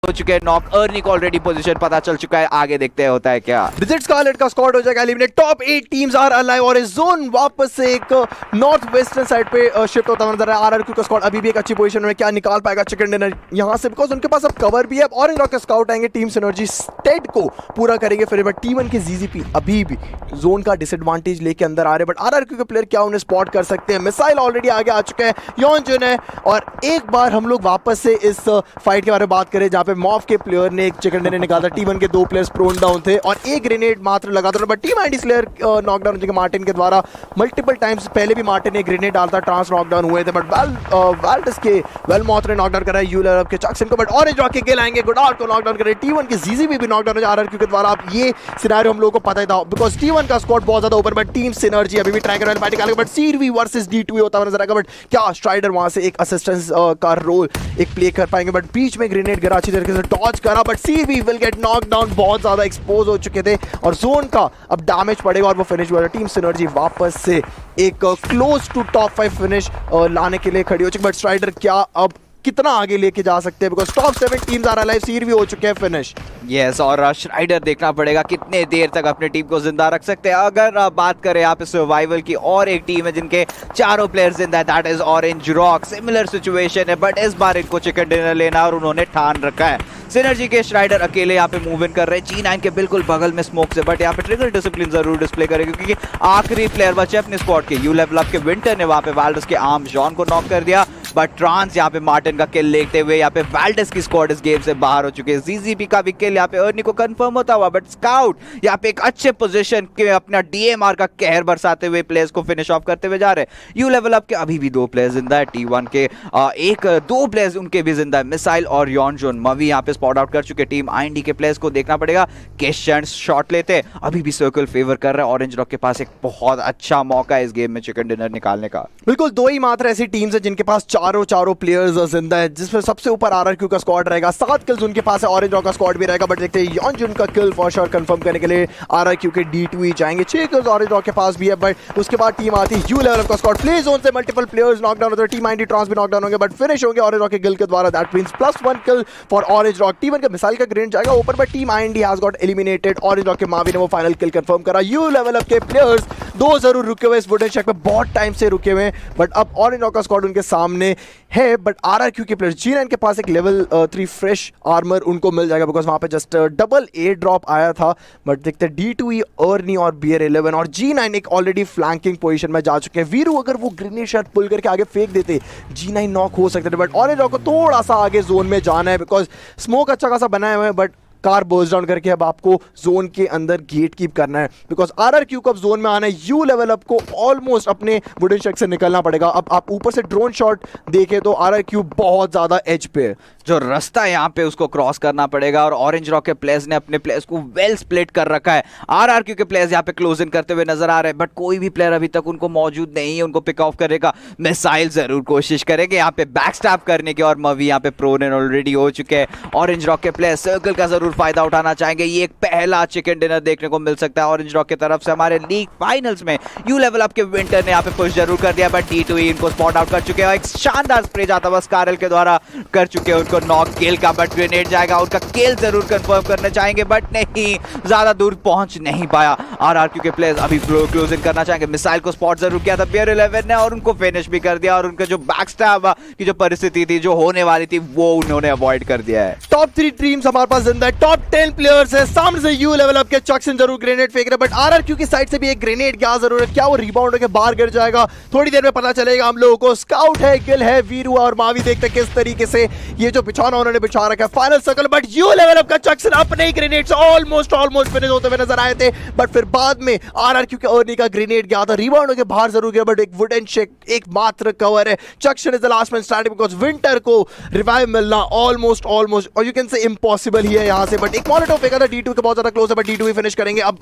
हो चुके हैं नॉक। अर्नी को ऑलरेडी पोजीशन पता चल चुका है, आगे देखते हैं होता है क्या। विजिट स्कारलेट का स्क्वाड हो जाएगा eliminate. Top 8 teams are alive और इस जोन वापस से एक नॉर्थ वेस्टर्न साइड पे शिफ्ट होता नजर आ रहा है। आरआरक्यू का स्क्वाड अभी भी एक अच्छी पोजीशन में, क्या निकाल पाएगा चिकन डिनर यहां से, बिकॉज उनके पास अब कवर भी है। ऑरेंज रॉक के स्काउट आएंगे, टीम सिनर्जी स्टेट को पूरा करेंगे फिर। बट T1 के जीजीपी अभी भी जोन का डिसएडवांटेज लेके अंदर आ रहे हैं, बट आरआरक्यू के प्लेयर क्या उन्हें स्पॉट कर सकते हैं। मिसाइल ऑलरेडी आगे आ चुके हैं योनजुन है। और एक बार हम लोग वापस से इस फाइट के बारे में बात करें, जहां पे मॉफ के प्लेयर ने एक चिकन डिनर निकाला। T1 के 2 प्लेयर्स प्रोन डाउन थे और एक ग्रेनेड मात्र लगा था, but team ID slayer knockdown हो चुके मार्टिन के द्वारा। मल्टीपल टाइम्स पहले भी मार्टिन ने ग्रेनेड डालता, ट्रांस नॉकडाउन हुए थे, बट वेल्डस के वेलमॉथ ने नॉकडाउन करा यूलर के जैक्सन को। बट ऑरेंज रॉक के गेल आएंगे, गुडाउट को नॉकडाउन करे। T1 के जीजीबी भी नॉकडाउन हो जाए आरआरक्यू के द्वारा। अब ये सिनेरियो हम लोगों को पता ही था, बिकॉज T1 का स्क्वाड बहुत ज्यादा ऊपर, बट टीम सिनर्जी अभी भी ट्राई कर रहा है फाइट निकालेगा। बट सीरवी वर्सेस D2E होता हुआ नजर आएगा, बट क्या स्ट्राइडर वहां से एक असिस्टेंस का रोल एक प्ले कर पाएंगे। बट बीच में ग्रेनेड गिरा, अच्छी तरीके से डॉज करा, but Seervi will get knock down. बहुत ज्यादा एक्सपोज हो चुके थे और जोन का अब डैमेज पड़ेगा और वो फिनिश हुआ। टीम सिनर्जी वापस से एक क्लोज टू टॉप 5 फिनिश लाने के लिए खड़ी हो चुकी। बट स्ट्राइडर क्या अब कितना आगे लेके जा सकते हैं, because top 7 teams are alive, Seervi हो चुके हैं फिनिश। यस, और श्राइडर देखना पड़ेगा कितने देर तक अपनी टीम को जिंदा रख सकते हैं। अगर बात करें यहाँ पे सर्वाइवल की, और एक टीम है जिनके चारों प्लेयर्स जिंदा है, that is orange rock. Similar situation है, बट इस बार इनको चिकन डिनर लेना और उन्होंने ठान रखा है। सिनर्जी के श्राइडर अकेले यहाँ पे मूव इन कर रहे हैं G9 के बिल्कुल बगल में स्मोक से, बट यहाँ पे ट्रिगर डिसिप्लिन जरूर डिस्प्ले करेंगे क्योंकि आखिरी प्लेयर बचे अपने स्क्वाड के। यू लेवल अप के विंटर ने वहाँ पे वाल्डस के आर्म जॉन को नॉक कर दिया, बट ट्रांस यहाँ पे मार्टिन का किल लेते हुए यहाँ पे वाल्डस की स्क्वाड इस गेम से बाहर हो चुके हैं। जीजीपी का भी किल यहाँ पे अर्नी को कंफर्म होता हुआ, बट स्काउट यहाँ पे एक अच्छे पोजीशन के अपना DMR का कहर बरसाते हुए प्लेयर्स को फिनिश ऑफ करते हुए जा रहे हैं। यू लेवल अप के अभी भी 2 प्लेयर्स जिंदा है, T1 के 2 प्लेयर्स उनके भी जिंदा है, मिसाइल और योनजोन। मवी यहाँ पे स्पॉट आउट कर चुके। टीम आईएनडी के प्लेयर्स को देखना पड़ेगा किस चांस शॉट लेते हैं। अभी भी सर्कल फेवर कर रहा है, ऑरेंज रॉक के पास एक बहुत अच्छा मौका है इस गेम में चिकन डिनर निकालने का। बिल्कुल 2 ही मात्र ऐसी टीम्स है जिनके पास 4 चारों प्लेयर्स जिंदा है, जिसमें सबसे ऊपर आरआरक्यू का स्क्वाड रहेगा। 7 किल्स उनके पास है, ऑरेंज रॉक का स्क्वाड भी रहेगा, बट देखते हैं यॉन्जुन का किल फॉर श्योर कंफर्म करने के लिए आरआरक्यू के D2 जाएंगे। 6 किल्स ऑरेंज रॉक के पास भी है, बट उसके बाद टीम आती है यू लेवल का स्क्वाड। प्ले जोन से मल्टीपल प्लेयर्स नॉकडाउन होते हैं, टीम आईडी ट्रांस भी नॉकडाउन होंगे, बट फिनिश होंगे ऑरेंज रॉक के किल के द्वारा। That means +1 kill for orange rock. T1 का मिसाइल का ग्रेनेड जाएगा ऊपर, but team ID has got eliminated. Orange Rock के मावी ने वो फाइनल किल कंफर्म करा। यू लेवल अप के प्लेयर्स 2 जरूर रुके हुए इस वुडन शेक पे, बहुत टाइम से रुके हुए, बट अब ऑरेंज रॉक का स्क्वाड उनके सामने है। बट आरआरक्यू के प्लेयर्स G9 के पास एक लेवल 3 फ्रेश आर्मर उनको मिल जाएगा, बिकॉज वहां पे जस्ट डबल A ड्रॉप आया था। बट देखते हैं D2 अर्नी और BR11 और G9 एक ऑलरेडी फ्लैंकिंग पोजीशन में जा चुके हैं। वीरू अगर वो ग्रेनेड शायद पुल करके आगे फेंक देते, G9 नॉक हो सकते थे, बट ऑरेंज रॉक को थोड़ा सा आगे जोन में जाना है, बिकॉज स्मोक अच्छा खासा बनाए हुए हैं, बट कार बर्स्ट डाउन करके अब आपको जोन के अंदर गेट कीप करना है, बिकॉज आरआरक्यू को अब जोन में आना है। यू लेवल अप को ऑलमोस्ट अपने वुडन शेक से निकलना पड़ेगा। अब आप ऊपर से ड्रोन शॉट देखें तो आरआरक्यू बहुत ज्यादा एज पे है, जो रास्ता यहाँ पे उसको क्रॉस करना पड़ेगा, और ऑरेंज रॉक के प्लेयर्स ने अपने प्लेयर्स को वेल स्प्लिट कर रखा है। आरआरक्यू के प्लेयर्स यहाँ पे क्लोज इन करते हुए नजर आ रहे हैं, बट कोई भी प्लेयर अभी तक उनको मौजूद नहीं है उनको पिक ऑफ करेगा। मिसाइल जरूर कोशिश करेंगे यहाँ पे बैक स्टैप करने की, और मवी यहाँ पे प्रोन ऑलरेडी हो चुके हैं। ऑरेंज रॉक के प्लेयर्स सर्कल का जरूर फायदा उठाना चाहेंगे। ये एक पहला चिकन डिनर देखने को मिल सकता है ऑरेंज रॉक की तरफ से। हमारे लीग फाइनल्स में यू लेवल अप के विंटर ने यहाँ पे पुश जरूर कर दिया, बट D2 इनको स्पॉट आउट कर चुके हैं। एक शानदार स्प्रे जाता हुआ स्कारल के द्वारा कर चुके हैं उनको नॉक किल का, बट ग्रेनेड जाएगा। उनका किल जरूर कंफर्म करना चाहेंगे, बट नहीं, ज्यादा दूर पहुंच नहीं पाया। आरआरक्यू के प्लेयर्स अभी क्लोजिंग करना चाहेंगे। मिसाइल को स्पॉट जरूर किया था BR11 ने, और उनको फिनिश भी कर दिया, और उनका जो बैकस्टैब की जो परिस्थिति थी जो होने वाली थी वो उन्होंने अवॉइड कर दिया है। टॉप 3 टीम्स हमारे पास जिंदा है, टॉप 10 प्लेयर्स है। सामने से यू लेवल अप के चक्सन जरूर ग्रेनेड फेंक रहे हैं, बट आरआरक्यू की साइड से भी एक ग्रेनेड क्या जरूर है, क्या वो रिबाउंड होकर बाहर गिर जाएगा, थोड़ी देर में पता चलेगा हम लोगों को। स्काउट है, गिल है, वीरू और मावी, देखते किस तरीके से ये जो बिछौना उन्होंने बिछा रखा है। Final circle, but you level up का चक्सन अपने ही ग्रेनेड से ऑलमोस्ट फिनिश होते हुए नजर आए थे, बट फिर बाद में आरआरक्यू के अर्नी का ग्रेनेड गया था, रिबाउंड होकर बाहर जरूर गया, बट एक वुडन शेक एक मात्र कवर है। चक्सन is the last man standing, because winter को रिवाइव मिलना ऑलमोस्ट और यू कैन से इम्पॉसिबल ही है यहां से। बट एक मॉलिटोव फेंका था D2 के बहुत ज्यादा क्लोज है, बट D2 ही फिनिश करेंगे। अब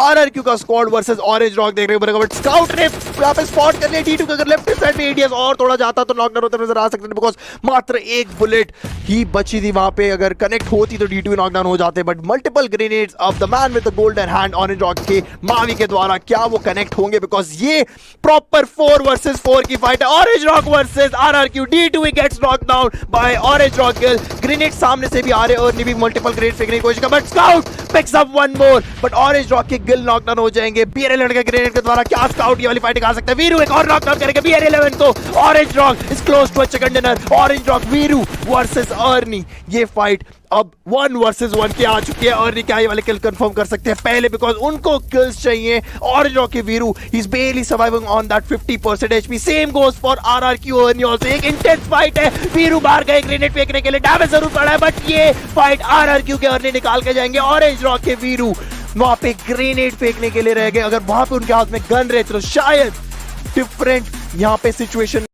आरआरक्यू का स्क्वाड वर्सेस ऑरेंज रॉक देखने को मिलेगा, बट स्काउट ने यहां पे स्पॉट कर लिया D2 को। अगर लेफ्ट साइड में एडीएस और थोड़ा जाता तो नॉकडाउन होते नजर आ सकते थे, बिकॉज मात्र एक बुलेट ही बची थी वहां पे। अगर कनेक्ट होती तो D2 नॉकडाउन हो जाते, but multiple grenades of the man with the golden hand orange Rock के मावी के द्वारा, क्या वो कनेक्ट होंगे, बिकॉज ये प्रॉपर 4 वर्सेस 4 की फाइट है। Orange Rock versus RRQ, D2 gets knocked down by Orange Rock Gill. Grenade सामने से भी आ रहे और भी मल्टीपल ग्रेनेड फेंकने की कोशिश कर, but scout picks up one more, but orange Rock के गिल नॉकडाउन हो जाएंगे। BR11 के ग्रेनेड के द्वारा क्या स्काउट ये वाली फाइट खा सकता है? वीरू एक और नॉकडाउन करेगा BR11 को। Orange Rock is close to a chicken dinner. Orange Rock Veeru versus Arnie, ये फाइट अब 1 वर्सेस 1 के आ चुकी है। अर्नी क्या ये वाले किल कंफर्म कर सकते हैं पहले, बिकॉज उनको किल्स चाहिए। ऑरेंज रॉक के वीरू ही is barely surviving on that 50% HP। Same goes for RRQ Arnie also. एक इंटेंस फाइट है, वीरू बाहर गए ग्रेनेड फेंकने के लिए, डैमेज जरूर पड़ा है, बट ये फाइट आरआरक्यू के अर्नी निकाल के जाएंगे। ऑरेंज रॉक के वीरू वहां पे ग्रेनेड फेंकने के लिए रह गए। अगर वहां पे उनके हाथ में गन रहे तो शायद डिफरेंट यहां पे सिचुएशन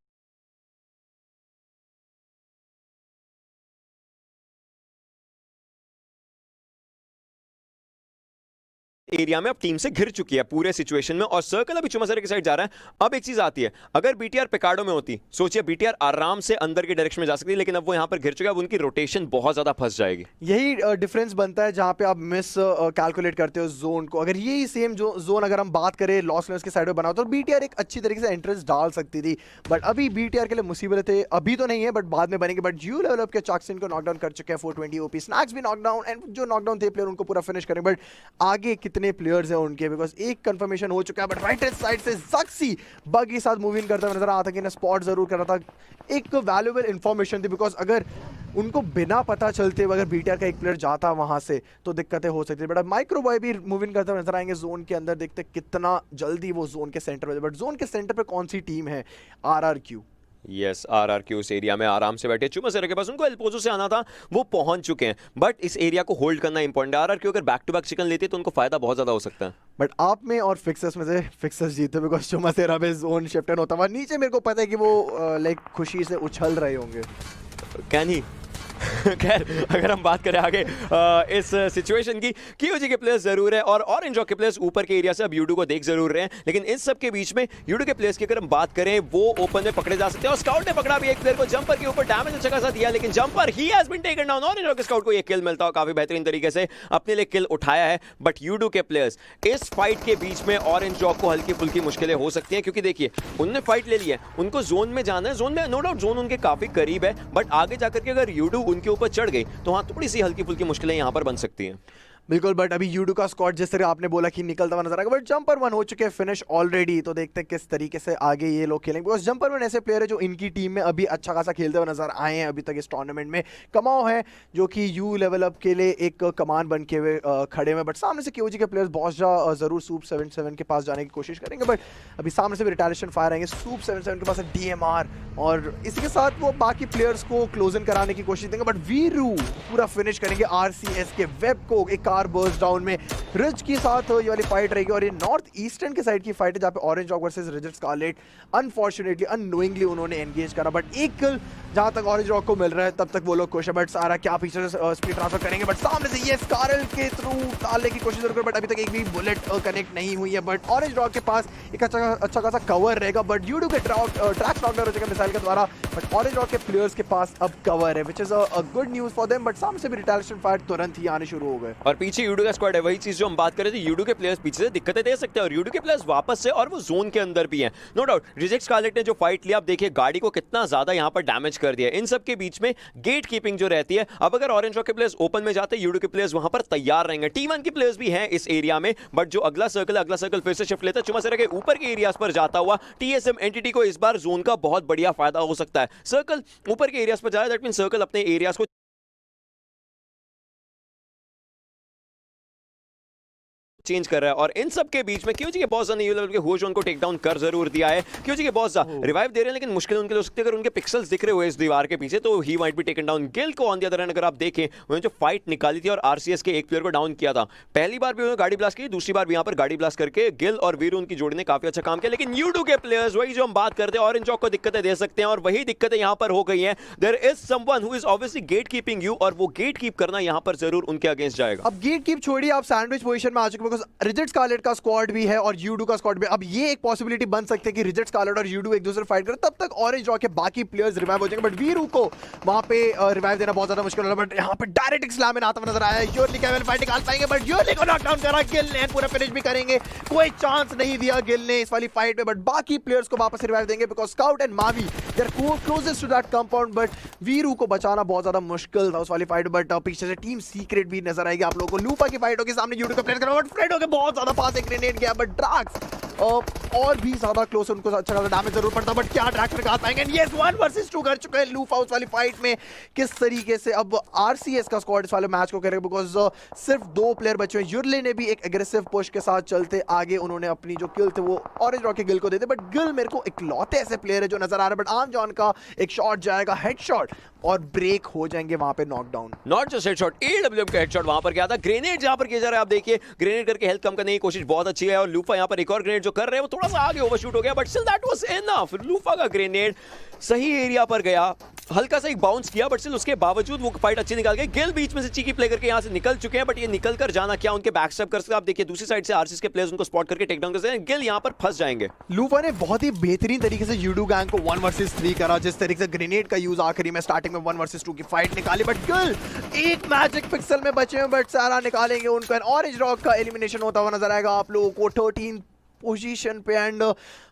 एरिया में अब टीम से घिर चुकी है पूरे सिचुएशन में, और सर्कल अभी चुमसरे की साइड जा रहा है। अब एक चीज आती है, अगर बीटीआर पिकाडो में होती, सोचिए बीटीआर आराम से अंदर की डायरेक्शन में जा सकती है, लेकिन अब वो यहां पर घिर चुका है, अब उनकी रोटेशन बहुत ज्यादा फंस जाएगी। यही डिफरेंस बनता है जहां पे आप मिस कैलकुलेट करते हो जोन को। अगर यही सेम जो जोन अगर हम बात करें लॉस लेवल्स के साइड में बनाओ तो बीटीआर एक अच्छी तरीके से एंट्रेंस डाल सकती थी, बट अभी बीटीआर के लिए मुसीबत थे, अभी तो नहीं है बट बाद में बनेंगे। बट यू लेवल अप के चॉक्सन को नॉकडाउन कर चुके हैं 420 ओपी। स्नैक्स भी नॉकडाउन, एंड जो नॉकडाउन थे प्लेयर उनको पूरा फिनिश करेंगे, बट आगे कितने प्लेयर्स हैं उनके, बिकॉज एक कंफर्मेशन हो चुका है। बट राइट हैंड साइड से ज़क्सी बग के साथ मूविंग करता हुआ नजर आता कि ना स्पॉट जरूर कर रहा था। एक वैल्यूएबल इंफॉर्मेशन थी, बिकॉज अगर उनको बिना पता चलते अगर बीटीआर का एक प्लेयर जाता वहां से तो दिक्कतें हो सकती है। बट माइक्रो बॉय भी मूविंग करते हुए नजर आएंगे जोन के अंदर, देखते कितना जल्दी वो जोन के सेंटर में। बट जोन के सेंटर पे कौन सी टीम है? आरआरक्यू। यस, आरआरक्यू इस एरिया में आराम से बैठे। चुमसरे के पास उनको एल्पोजो से आना था, वो पहुंच चुके हैं, बट इस एरिया को होल्ड करना इंपॉर्टेंट है। आरआरक्यू अगर बैक टू बैक चिकन लेती है तो उनको फायदा बहुत ज्यादा हो सकता है। बट आप में और फिक्सर्स में से फिक्सर्स जीते, बिकॉज चुमसरा में जोन शिफ्टन होता हुआ नीचे मेरे को पता है कि वो लाइक खुशी से उछल रहे होंगे। कैन ही खैर अगर हम बात करें आगे इस सिचुएशन की, KOG के प्लेयर्स जरूर है और ऑरेंज रॉक के प्लेयर्स ऊपर के एरिया से अब यूडू को देख जरूर रहे हैं, लेकिन इन सब के बीच में यूडू के प्लेयर्स की अगर हम बात करें वो ओपन में पकड़े जा सकते हैं और स्काउट ने पकड़ा भी एक प्लेयर को, जंपर के ऊपर डैमेज अच्छा खासा दिया, लेकिन jumper he has been taken down. Orange Rock scout को ये किल मिलता है, काफी बेहतरीन तरीके से अपने लिए किल उठाया है। बट यूडू के प्लेयर्स इस फाइट के बीच में ऑरेंज रॉक को हल्की फुल्की मुश्किलें हो सकती हैं, क्योंकि देखिए उन्होंने फाइट ले ली है, उनको जोन में जाना है, जोन में नो डाउट जोन उनके काफी करीब है, बट आगे जाकर के अगर यूडू उनके ऊपर चढ़ गई तो हाँ थोड़ी सी हल्की फुल्की मुश्किलें यहां पर बन सकती हैं। बिल्कुल, बट अभी यूडू का स्क्वाड जिस तरह आपने बोला कि निकलता हुआ नजर आएगा, बट जंपर वन हो चुके हैं फिनिश ऑलरेडी, तो देखते हैं किस तरीके से आगे ये लोग खेलेंगे। बिकॉज जंपर वन ऐसे प्लेयर है जो इनकी टीम में अभी अच्छा खासा खेलते हुए नजर आए हैं अभी तक इस टूर्नामेंट में। कमाओ है जो कि यू लेवल अप के लिए एक कमान बन के हुए खड़े हुए, बट सामने से KOG के प्लेयर्स बहुत जरूर सूप 77 के पास जाने की कोशिश करेंगे, बट अभी सामने से भी रिटालिएशन फायर आएंगे। सूप 77 के पास है DMR और इसी के साथ वो बाकी प्लेयर्स को क्लोज इन कराने की कोशिश देंगे, बट वीरू पूरा फिनिश करेंगे RCS के वेब को एक कार बर्स्ट डाउन में। रिज के साथ ये वाली फाइट रहेगी और ये नॉर्थ ईस्टर्न के साइड की फाइट है जहाँ पे Orange Rock versus rigid scarlet unfortunately unknowingly उन्होंने एंगेज करा, बट एक किल जहां तक ऑरेंज रॉक को मिल रहा है तब तक वो लोग खुश है। बट सारा क्या पीछे से स्पीड ट्रांसफर करेंगे, बट सामने से ये स्कारल के थ्रू डालने की कोशिश करेंगे, बट अभी तक एक भी बुलेट कनेक्ट नहीं हुई है। बट ऑरेंज रॉक के पास एक अच्छा खासा कवर रहेगा, बट यूडू के ट्रैक्स नॉक डाउन हो जाएगा मिसाइल के द्वारा, बट ऑरेंज रॉक के प्लेयर्स के पास अब कवर है, which is a good news for them. But सामने से भी रिटालिएशन फायर तुरंत ही आने शुरू हो गए और पीछे यूडू का स्क्वाड है, वही चीज जो हम बात कर रहे थे, यूडू के प्लेयर्स पीछे से दिक्कतें दे सकते हैं और यूडू के प्लेयर्स वापस से और वो जोन के अंदर भी हैं नो डाउट। रिजेक्ट स्कारलेट ने जो फाइट लिया, आप देखिए गाड़ी को कितना ज्यादा यहां पर डैमेज कर दिया। इन सब के बीच में गेट कीपिंग जो रहती है, अब अगर ऑरेंज रॉक के प्लेयर्स ओपन में जाते हैं, यूडू के प्लेयर्स वहां पर तैयार रहेंगे। T1 के प्लेयर्स भी हैं इस एरिया में, बट जो अगला सर्कल फिर से शिफ्ट लेता है चुमासेरा के ऊपर के एरियाज पर जाता हुआ, TSM एंटिटी को इस बार जोन का बहुत बढ़िया फायदा हो सकता है। सर्कल ऊपर के एरियाज पर जा रहा है, दैट मीन सर्कल अपने एरियाज को चेंज कर रहा है और इन सब के बीच में KOG के बॉस ने यू लेवल के होश उनको टेक डाउन कर जरूर दिया है। KOG के बॉस रिवाइव दे रहे हैं, लेकिन मुश्किल उनके लिए हो सकती है अगर उनके पिक्सल्स दिख रहे हुए इस दीवार के पीछे तो he might be taken down. Gill को ऑन द अदर हैंड अगर आप देखें, उन्होंने जो फाइट निकाली थी और RCS के एक प्लेयर को डाउन किया था, पहली बार भी उन्होंने गाड़ी ब्लास्ट की, दूसरी बार भी यहाँ पर गाड़ी ब्लास्ट करके गिल और वीरू उनकी जोड़ी ने काफी अच्छा काम किया। लेकिन यूडू के प्लेयर्स वही जो हम बात करते हैं, ऑरेंज रॉक को दिक्कतें दे सकते हैं और वही दिक्कतें यहाँ पर हो गई हैं। There is someone who is obviously gate keeping you और वो गेट कीप करना यहाँ पर जरूर उनके अगेंस्ट जाएगा। अब गेट कीप छोड़िए, आप सैंडविच पोजीशन में आ चुके, बिकॉज़ रिजिड स्कारलेट का स्क्वाड भी है और यूडू का स्क्वाड भी। अब ये एक पॉसिबिलिटी बन सकती है कि रिजिड स्कारलेट और यूडू एक दूसरे फाइट करें, तब तक ऑरेंज रॉक के बाकी प्लेयर्स रिवाइव हो जाएंगे, बट वीरू को वहां पे रिवाइव देना बहुत ज्यादा मुश्किल होगा। बट यहाँ पे डायरेक्ट एक स्लैम आता हुआ नजर आया है, योरली कैमल फाइट निकाल पाएंगे, बट योरली को नॉकडाउन करा गिल ने, पूरा फिनिश भी करेंगे, कोई चांस नहीं दिया गिल ने इस वाली फाइट में। बट बाकी प्लेयर्स को वापस रिवाइव देंगे because scout and Mavi they are closest to that compound, but Veeru को बचाना बहुत ज्यादा मुश्किल था उस वाली फाइट। बट पीछे से टीम सीक्रेट भी नजर आएगी आप लोगों को। लूफा की फाइट होगी, सामने यूडू का प्लेयर करा, बट फ्रेड होके बहुत ज्यादा पास एक ग्रेनेड गया, बट ड्रैक्स और भी ज्यादा क्लोज, उनको अच्छा खासा डैमेज जरूर पड़ता, बट क्या ड्रैक्स निकाल पाएंगे। ये 1 वर्सेस 2 कर चुके हैं लूफा उस वाली फाइट में। किस तरीके से अब RCS का स्क्वाड इस वाले मैच को करेगा, बिकॉज सिर्फ 2 प्लेयर बचे हैं। युरले ने भी एक एग्रेसिव पुश के साथ चलते आगे उन्होंने अपनी जो किल थे वो ऑरेंज रॉक के गिल को देते, बट गिल मेरे को इकलौते ऐसे प्लेयर है जो नजर आ रहे हैं। बट आम जॉन का एक शॉट जाएगा हेडशॉट और ब्रेक हो जाएंगे वहां पे knockdown. Not just headshot, AWM का हेडशॉट वहां पर गया था। ग्रेनेड यहां पर किया जा रहा है, आप देखिए ग्रेनेड करके हेल्थ कम करने की कोशिश बहुत अच्छी है और लूफा यहां पर एक और ग्रेनेड जो कर रहे हैं वो थोड़ा सा आगे ओवरशूट हो गया, but still that was enough. Loofah का ग्रेनेड सही एरिया पर गया, हल्का सा एक बाउंस किया, बट स्टिल उसके बावजूद वो फाइट अच्छी निकाल गए। गिल बीच में से चीकी प्ले करके यहां से निकल चुके हैं, बट ये निकल कर जाना क्या उनके बैकस्टेप कर सकते हैं। आप देखिए दूसरी साइड से RCS के प्लेयर्स उनको स्पॉट करके टेक डाउन कर सकते हैं, गिल यहां पर फंस जाएंगे। लूफा ने बहुत ही बेहतरीन तरीके से यूडू गैंग को 1 वर्सेस 3 करा, जिस तरीके से ग्रेनेड का यूज आखिरी में स्टार्टिंग में 1 वर्सेस 2 की फाइट निकाली, बट गिल एक मैजिक पिक्सल में बचे हैं, बट सारा निकालेंगे उनको। ऑरेंज रॉक का एलिमिनेशन होता हुआ नजर आएगा आप लोगों को 13 पोजीशन पे। एंड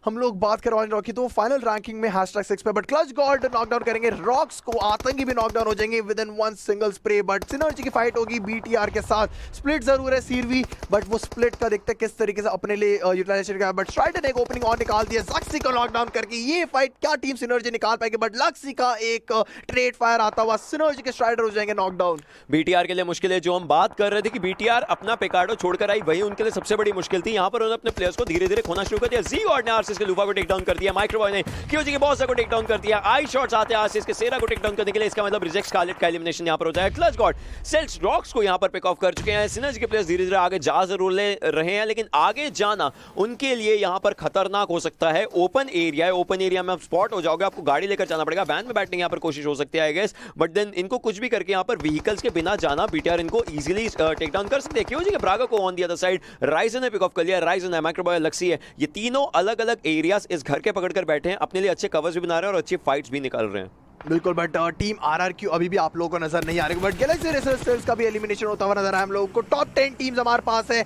हम लोग बात करें ऑरेंज रॉक की तो फाइनल रैंकिंग में #6 पे, बट क्लच गॉड नॉकडाउन करेंगे रॉक्स को, आतंकी भी नॉकडाउन हो जाएंगे with in 1 single spray. But synergy की फाइट होगी BTR के साथ, स्प्लिट जरूर है सीरवी, बट वो स्प्लिट का देखते हैं किस तरीके से अपने लिए यूटिलाइजेशन का। बट स्ट्राइडर ने एक ओपनिंग और निकाल दिया लक्सी को नॉकडाउन करके। ये फाइट क्या टीम सिनर्जी निकाल पाएगी, बट लक्सी का एक ट्रेड फायर आता हुआ सिनर्जी के स्ट्राइडर हो जाएंगे नॉकडाउन। BTR के लिए मुश्किल है, जो हम बात कर रहे थे कि BTR अपना पिकार्डो छोड़कर आई, वही उनके लिए सबसे बड़ी मुश्किल थी। यहाँ पर उन्होंने अपने प्लेयर्स को धीरे धीरे धीरे खोना शुरू कर दिया। जी गॉड ने आरसीएस के लूफा को टेक डाउन कर दिया, माइक्रोबॉय ने क्यूजी के बॉस को टेक डाउन कर दिया, आई शॉट्स आते हैं आरसीएस के सेरा को टेक डाउन करने के लिए, इसका मतलब रिजेक्ट स्कारलेट का एलिमिनेशन यहां पर हो जाएगा। क्लच गॉड सेल्स रॉक्स को यहां पर पिक ऑफ कर चुके हैं। सिनर्जी के प्लेयर्स धीरे धीरे आगे जा जरूर ले रहे हैं, लेकिन आगे जाना उनके लिए यहां पर खतरनाक हो सकता है। ओपन एरिया है, ओपन एरिया में आप स्पॉट हो जाओगे, आपको गाड़ी लेकर जाना पड़ेगा, वैन में बैठने की यहां पर कोशिश हो सकती है आई गेस, बट देन इनको कुछ भी करके यहां पर व्हीकल्स के बिना जाना बीटीआर इनको इजीली टेक डाउन कर सकते हैं। क्यों जी कि ब्रागा को on the other side Ryzen ने पिक ऑफ कर लिया, राइजन है, माइक्रोबॉय लक्सी है, ये तीनों अलग अलग एरियाज इस घर के पकड़ कर बैठे हैं, अपने लिए अच्छे कवर्स भी बना रहे हैं और अच्छी फाइट्स भी निकाल रहे हैं। बिल्कुल, बट टीम आरआरक्यू अभी भी आप लोगों को नजर नहीं आ रही, बट गैलेक्सी रेसर्स का भी एलिमिनेशन होता हुआ नजर आया हम लोगों को। टॉप 10 टीम्स हमारे पास है।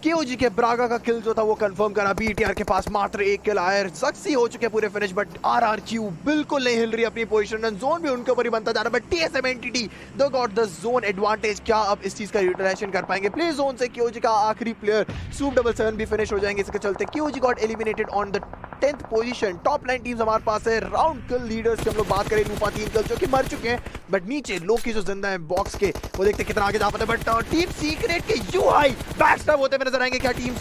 केओजी के ब्रागा का किल जो था वो कंफर्म करा, बीटीआर के पास मात्र एक किल आया, सक्सी हो चुके पूरे फिनिश, बट आरआरक्यू बिल्कुल नहीं हिल रही अपनी पोजीशन, जोन भी उनके ऊपर ही बनता जा रहा है, but TSM entity they got the zone advantage. क्या अब इस चीज का यूटिलाइजेशन कर पाएंगे? प्ले जोन से केओजी का आखिरी प्लेयर सूप77 भी फिनिश हो जाएंगे, इसके चलते KOG got eliminated on the 10th position. Top 9 teams हमारे पास है। राउंड किल लीडर्स की हम लोग बात करें, लूपा 3 किल जो कि मर चुके हैं, बट नीचे लोग की जो जिंदा है बॉक्स के, वो देखते कितना आगे जा पाते हैं, बट टीम सीक्रेट के यूआई बैकस्टैब होते हुए नजर आएंगे। क्या टीम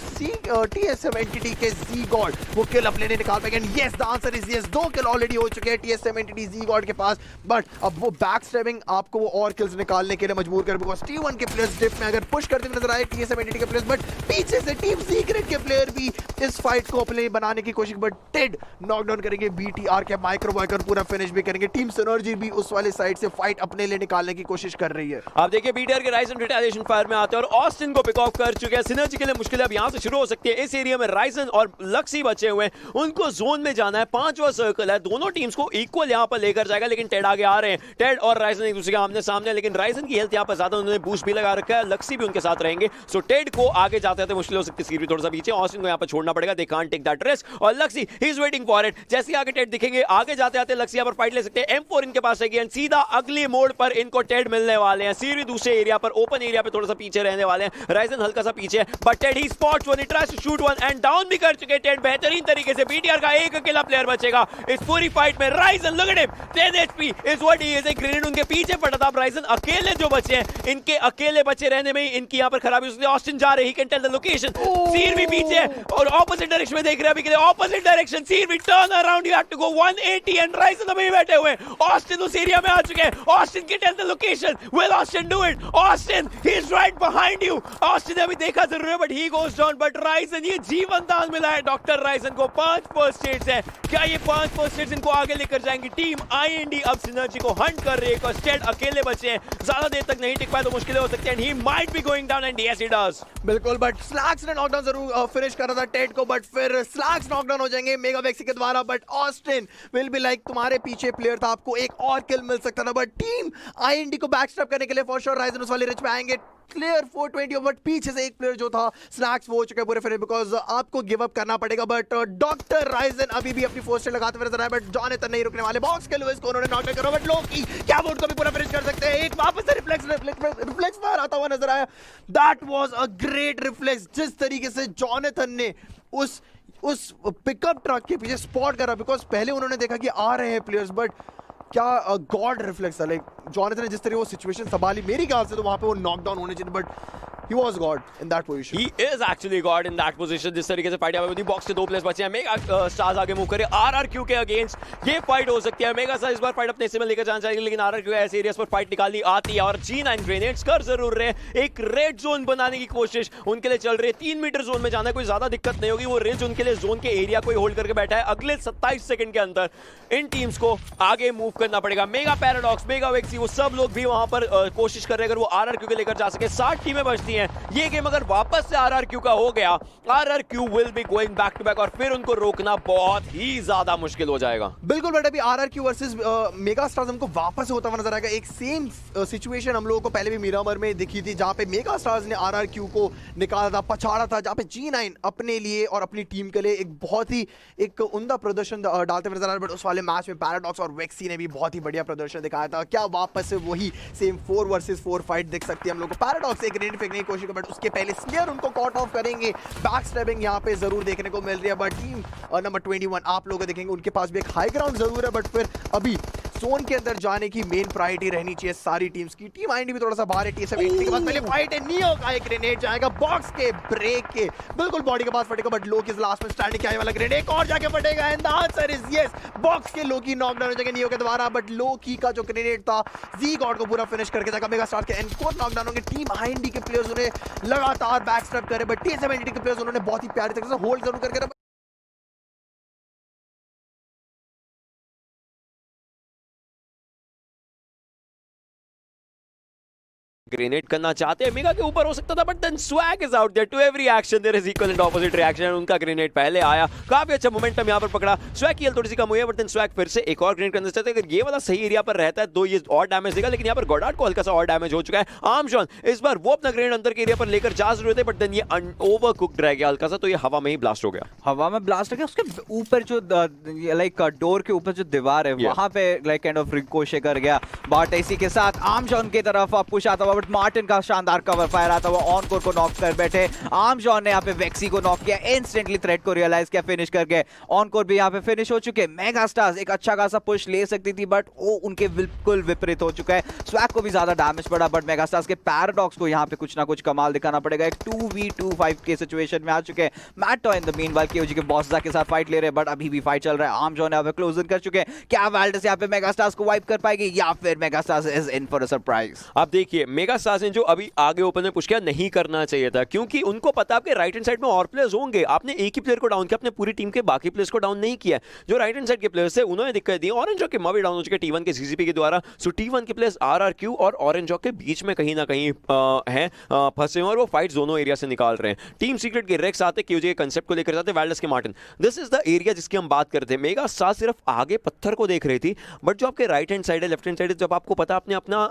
टीएसएम एंटिटी के जी गॉड वो किल अपने लिए निकाल पाएंगे? Yes, the answer is yes. 2 kill already हो चुके हैं टीएसएम एंटिटी जी गॉड के पास, बट अब वो बैकस्टैबिंग आपको वो और किल्स निकालने के लिए मजबूर कर, बिकॉज़ T1 के प्लेयर्स डिप में अगर पुश करते हुए नजर आए टीएसएम एंटिटी के प्लेयर्स, बट पीछे से टीम सीक्रेट के प्लेयर भी इस फाइट को अपने लिए बनाने की कोशिश, बट टेड नॉकडाउन करेंगे बीटीआर के, माइक्रोबॉय कर पूरा फिनिश भी करेंगे। टीम सिनर्जी भी उस वाले साइड से फाइट अपने लिए निकालने की कोशिश कर रही है। आप देखिए बीटीआर के राइजन रिटेलिएशन फायर में आते हैं और ऑस्टिन को पिक ऑफ कर चुके हैं। सिनर्जी के लिए मुश्किल अब यहां से शुरू हो सकती है। इस एरिया में राइजन और लक्सी बचे हुए हैं, उनको जोन में जाना है, 5वां सर्कल है, दोनों टीम्स को इक्वल यहां पर लेकर जाएगा, लेकिन टेड आगे आ रहे हैं। टेड और राइजन एक दूसरे के आमने सामने, लेकिन राइजन की हेल्थ यहां पर ज्यादा, उन्होंने बूस्ट भी लगा रखा है, लक्सी भी उनके साथ रहेंगे, सो टेड को आगे जाते जाते मुश्किल हो सकती है, सीरी थोड़ा सा पीछे, ऑस्टिन को यहां पर छोड़ना पड़ेगा, they can't take that risk, और लक्सी ही इज वेटिंग फॉर इट। जैसे आगे टेड दिखेंगे, आगे जाते जाते लक्सी यहां पर फाइट ले सकते हैं, M4 इनके पास है, एंड सीधा अगली मोड़ पर इनको टेड मिलने वाले हैं। सीरी दूसरे एरिया पर, ओपन एरिया पे थोड़ा सा पीछे रहने वाले हैं, राइजन हल्का सा पीछे है, but Ted he spots one, he tries to shoot one and down भी कर चुके टेड बेहतरीन तरीके से। बीटीआर का एक अकेला प्लेयर बचेगा इस पूरी फाइट में। Ryzen look at him, 10 HP is what he is. एक ग्रेनेड उनके पीछे पड़ा था, राइजन अकेले जो बचे हैं, इनके अकेले बचे रहने में इनकी यहां पर खराबी हो सकती है। ऑस्टिन जा रहे, he can tell the location, सीर भी पीछे है और ऑपोजिट डायरेक्शन में देख रहे हैं अभी के लिए, ऑपोजिट डायरेक्शन, सीर भी turn around, you have to go 180 and Raizen अभी बैठे हुए हैं। ऑस्टिन उस एरिया में आ चुके हैं, Austin can tell the location, will Austin do it? Austin he is right behind you. Austin ने अभी देखा जरूर है, but he goes down, but Raizen, ये जीवन दान मिला है डॉक्टर राइजन को। 5 फर्स्ट एड्स है, क्या ये 5 फर्स्ट एड्स इनको आगे लेकर जाएंगी? टीम आईएनडी अब सिनर्जी को हंट कर रही है, बिकॉज़ टेड अकेले बचे हैं, ज्यादा देर तक नहीं टिक पाए तो मुश्किलें हो सकती हैं, and he might be going down, and yes he does. बिल्कुल, बट स्लैक्स ने नॉकडाउन जरूर फिनिश करा था टेड को, बट फिर स्लैक्स नॉकडाउन हो जाएंगे मेगा वेक्सी के द्वारा, but Austin will be like तुम्हारे पीछे प्लेयर था, आपको एक और किल मिल सकता था, बट टीम आईएनडी को बैकस्टैप करने के लिए फॉर श्योर राइजन उस वाले रिच पे आएंगे। क्लियर 420, बट पीछे से एक प्लेयर जो था स्नैक्स वो हो चुका है पूरे फिर, बिकॉज आपको गिव अप करना पड़ेगा, बट डॉक्टर राइजन अभी भी अपनी फोर्स लगाते हुए नजर आए, बट जॉनथन नहीं रुकने वाले। बॉक्स के लुइस को उन्होंने नॉक करो, बट लोकी क्या बोर्ड को भी पूरा फिनिश कर सकते हैं। एक वापस से रिफ्लेक्स फायर आता हुआ नजर आया, that was a great reflex. जिस तरीके से जॉनथन ने उस पिकअप ट्रक के पीछे स्पॉट करा, बिकॉज पहले उन्होंने देखा कि आ रहे हैं प्लेयर्स, बट क्या गॉड रिफ्लेक्स है, लाइक जॉनथन ने जिस तरह वो सिचुएशन संभाली, मेरी ख्याल से तो वहां पे वो नॉकडाउन होने चाहिए, but he was god in that position. He is actually god in that position. जिस तरीके से फाइट यहाँ पे बॉक्स के 2 प्लेयर्स बचे हैं, मेगा स्टार्स आगे मूव करे आरआरक्यू के अगेंस्ट, ये फाइट हो सकती है। मेगा स्टार्स इस बार फाइट अपने हिस्से में लेकर जाना चाहिए, लेकिन आरआरक्यू ऐसे एरियाज पर फाइट निकाली आती है, और G9 ग्रेनेड्स कर जरूर रहे हैं, एक रेड जोन बनाने की कोशिश उनके लिए चल रही है। 3 मीटर जोन में जाना है, कोई ज्यादा दिक्कत नहीं होगी, वो रिज उनके लिए जोन के एरिया को होल्ड करके बैठा है। अगले 27 सेकंड के अंदर इन टीम्स को आगे मूव करना पड़ेगा। मेगा पैराडॉक्स, मेगा वेक्सी, वो सब लोग भी वहां पर कोशिश कर रहे हैं अगर वो आरआरक्यू के लेकर जा सके। 60 टीमें बचती हैं, ये गेम अगर वापस से आरआरक्यू का हो गया, RRQ will be going back to back, और फिर उनको रोकना बहुत ही ज्यादा मुश्किल हो जाएगा। बिल्कुल, बट अभी आरआरक्यू वर्सेस मेगा स्टार्स हमको वापस होता हुआ नजर आएगा। एक सेम सिचुएशन हम लोगों को पहले भी मिरामर में दिखी थी, जहां पे मेगा स्टार्स ने आरआरक्यू को निकाला था, पछाड़ा था, जहां पे G9 अपने लिए और अपनी टीम के लिए एक बहुत ही एक उम्दा प्रदर्शन डालते हुए नजर आ रहा है। बट उस वाले मैच में पैराडॉक्स और वेक्सी ने भी बहुत ही बढ़िया प्रदर्शन दिखाया था। क्या वापस से वही सेम 4 वर्सेस 4 फाइट दिख सकती है हम लोग को? पैराडॉक्स एक ग्रेनेड फेंकने की कोशिश कर, बट उसके पहले स्लेयर उनको कॉट ऑफ करेंगे। बैक स्टैबिंग यहाँ पे जरूर देखने को मिल रही है, बट टीम नंबर 21 आप लोग देखेंगे उनके पास भी एक हाई ग्राउंड जरूर है, बट फिर अभी जोन के अंदर जाने की मेन प्रायोरिटी रहनी चाहिए सारी टीम्स की। टीम आईडी भी थोड़ा सा बाहर है, TSM 80 के बाद पहले फाइट है, नियो का एक ग्रेनेड जाएगा बॉक्स के ब्रेक के बिल्कुल बॉडी के पास फटेगा, बट लोकी इज लास्ट में स्टैंडिंग किया वाला ग्रेनेड एक और जाके फटेगा and the answer is yes, box के लोकी नॉकडाउन हो जाएगा नियो के द्वारा, बट लोकी का जो ग्रेनेड था जी गॉड को पूरा फिनिश करके जाएगा। मेगा स्टार के एनकोर नॉकडाउन होंगे, टीम आईडी के प्लेयर्स उन्हें लगातार बैकस्टेप करे, बट TSM 80 के प्लेयर्स उन्होंने बहुत ही प्यारी तरीके से होल्ड जरूर करके ग्रेनेड करना चाहते हैं, मेगा के ऊपर हो सकता था, but then swag is out there. To every action there is equal and opposite reaction. उनका ग्रेनेड पहले आया, काफी अच्छा मोमेंटम यहां पर पकड़ा, स्वैग की हेल्थ थोड़ी सी कम हुई है, बट देन स्वैग फिर से एक और ग्रेनेड करना चाहते हैं। अगर ये वाला सही एरिया पर रहता है तो ये और डैमेज देगा, लेकिन यहां पर गॉडार्ड को हल्का सा और डैमेज हो चुका है। आर्मशॉन इस बार वो अपना ग्रेनेड अंदर के एरिया पर लेकर जा जरूर थे, बट देन ये ओवर कुक्ड रह गया हल्का सा, तो ये हवा में ही ब्लास्ट हो गया। हवा में ब्लास्ट हो गया, उसके ऊपर जो लाइक डोर के ऊपर जो दीवार है वहां पे लाइक काइंड ऑफ रिकोशे कर गया। बट इसी के साथ आर्मशॉन की तरफ पुश आता हुआ, बट मार्टिन का शानदार कवर फायर आता हुआ ऑनकोर को नॉक कर बैठे। आर्मशॉन ने यहाँ पे वेक्सी को नॉक किया, इंस्टेंटली थ्रेट को रियलाइज किया, फिनिश करके ऑनकोर भी यहाँ पे फिनिश हो चुके। मेगा स्टार्स एक अच्छा खासा पुश ले सकती थी, बट वो उनके बिल्कुल विपरीत हो चुका है। स्वैग को भी ज्यादा डैमेज पड़ा, बट मेगा स्टार्स के पैराडॉक्स को यहाँ पे कुछ ना कुछ कमाल दिखाना पड़ेगा। एक 2v25 के सिचुएशन में आ चुके हैं। मैटो इन द मीनवाइल केओजी के बॉसजा के साथ फाइट ले रहे हैं, बट अभी भी फाइट चल रहा है। आर्मशॉन यहाँ पे क्लोज इन कर चुके हैं। क्या वाल्डस यहाँ पे मेगा स्टार्स को वाइप कर पाएगी या फिर mega stars is in for a surprise? आप देखिए मेगा स्टार्स ने जो अभी आगे ओपन में पुश किया, नहीं करना चाहिए था, क्योंकि उनको पता है आपके राइट हैंड साइड में और प्लेयर्स होंगे। आपने एक ही प्लेयर को डाउन किया, अपने पूरी टीम के बाकी प्लेयर्स को डाउन नहीं किया। जो राइट हैंड साइड के प्लेयर्स थे उन्होंने दिक्कत दी। ऑरेंज जॉक के मवी डाउन हो चुके T1 के CCP के द्वारा, सो T1 के प्लेयर्स RRQ और ऑरेंज जॉक के बीच में कहीं ना कहीं हैं फंसे हुए और वो फाइट दोनों एरिया से निकाल रहे हैं। टीम सीक्रेट के रेक्स आते, क्यूजे के कांसेप्ट को लेकर जाते, वाइल्डस के Martin. This is the area जिसकी हम बात करते हैं। मेगा स्टार सिर्फ आगे पत्थर को देख रही थी, बट जो आपके राइट हैंड साइड है, लेफ्ट हैंड साइड है, जब आपको पता आपने अपना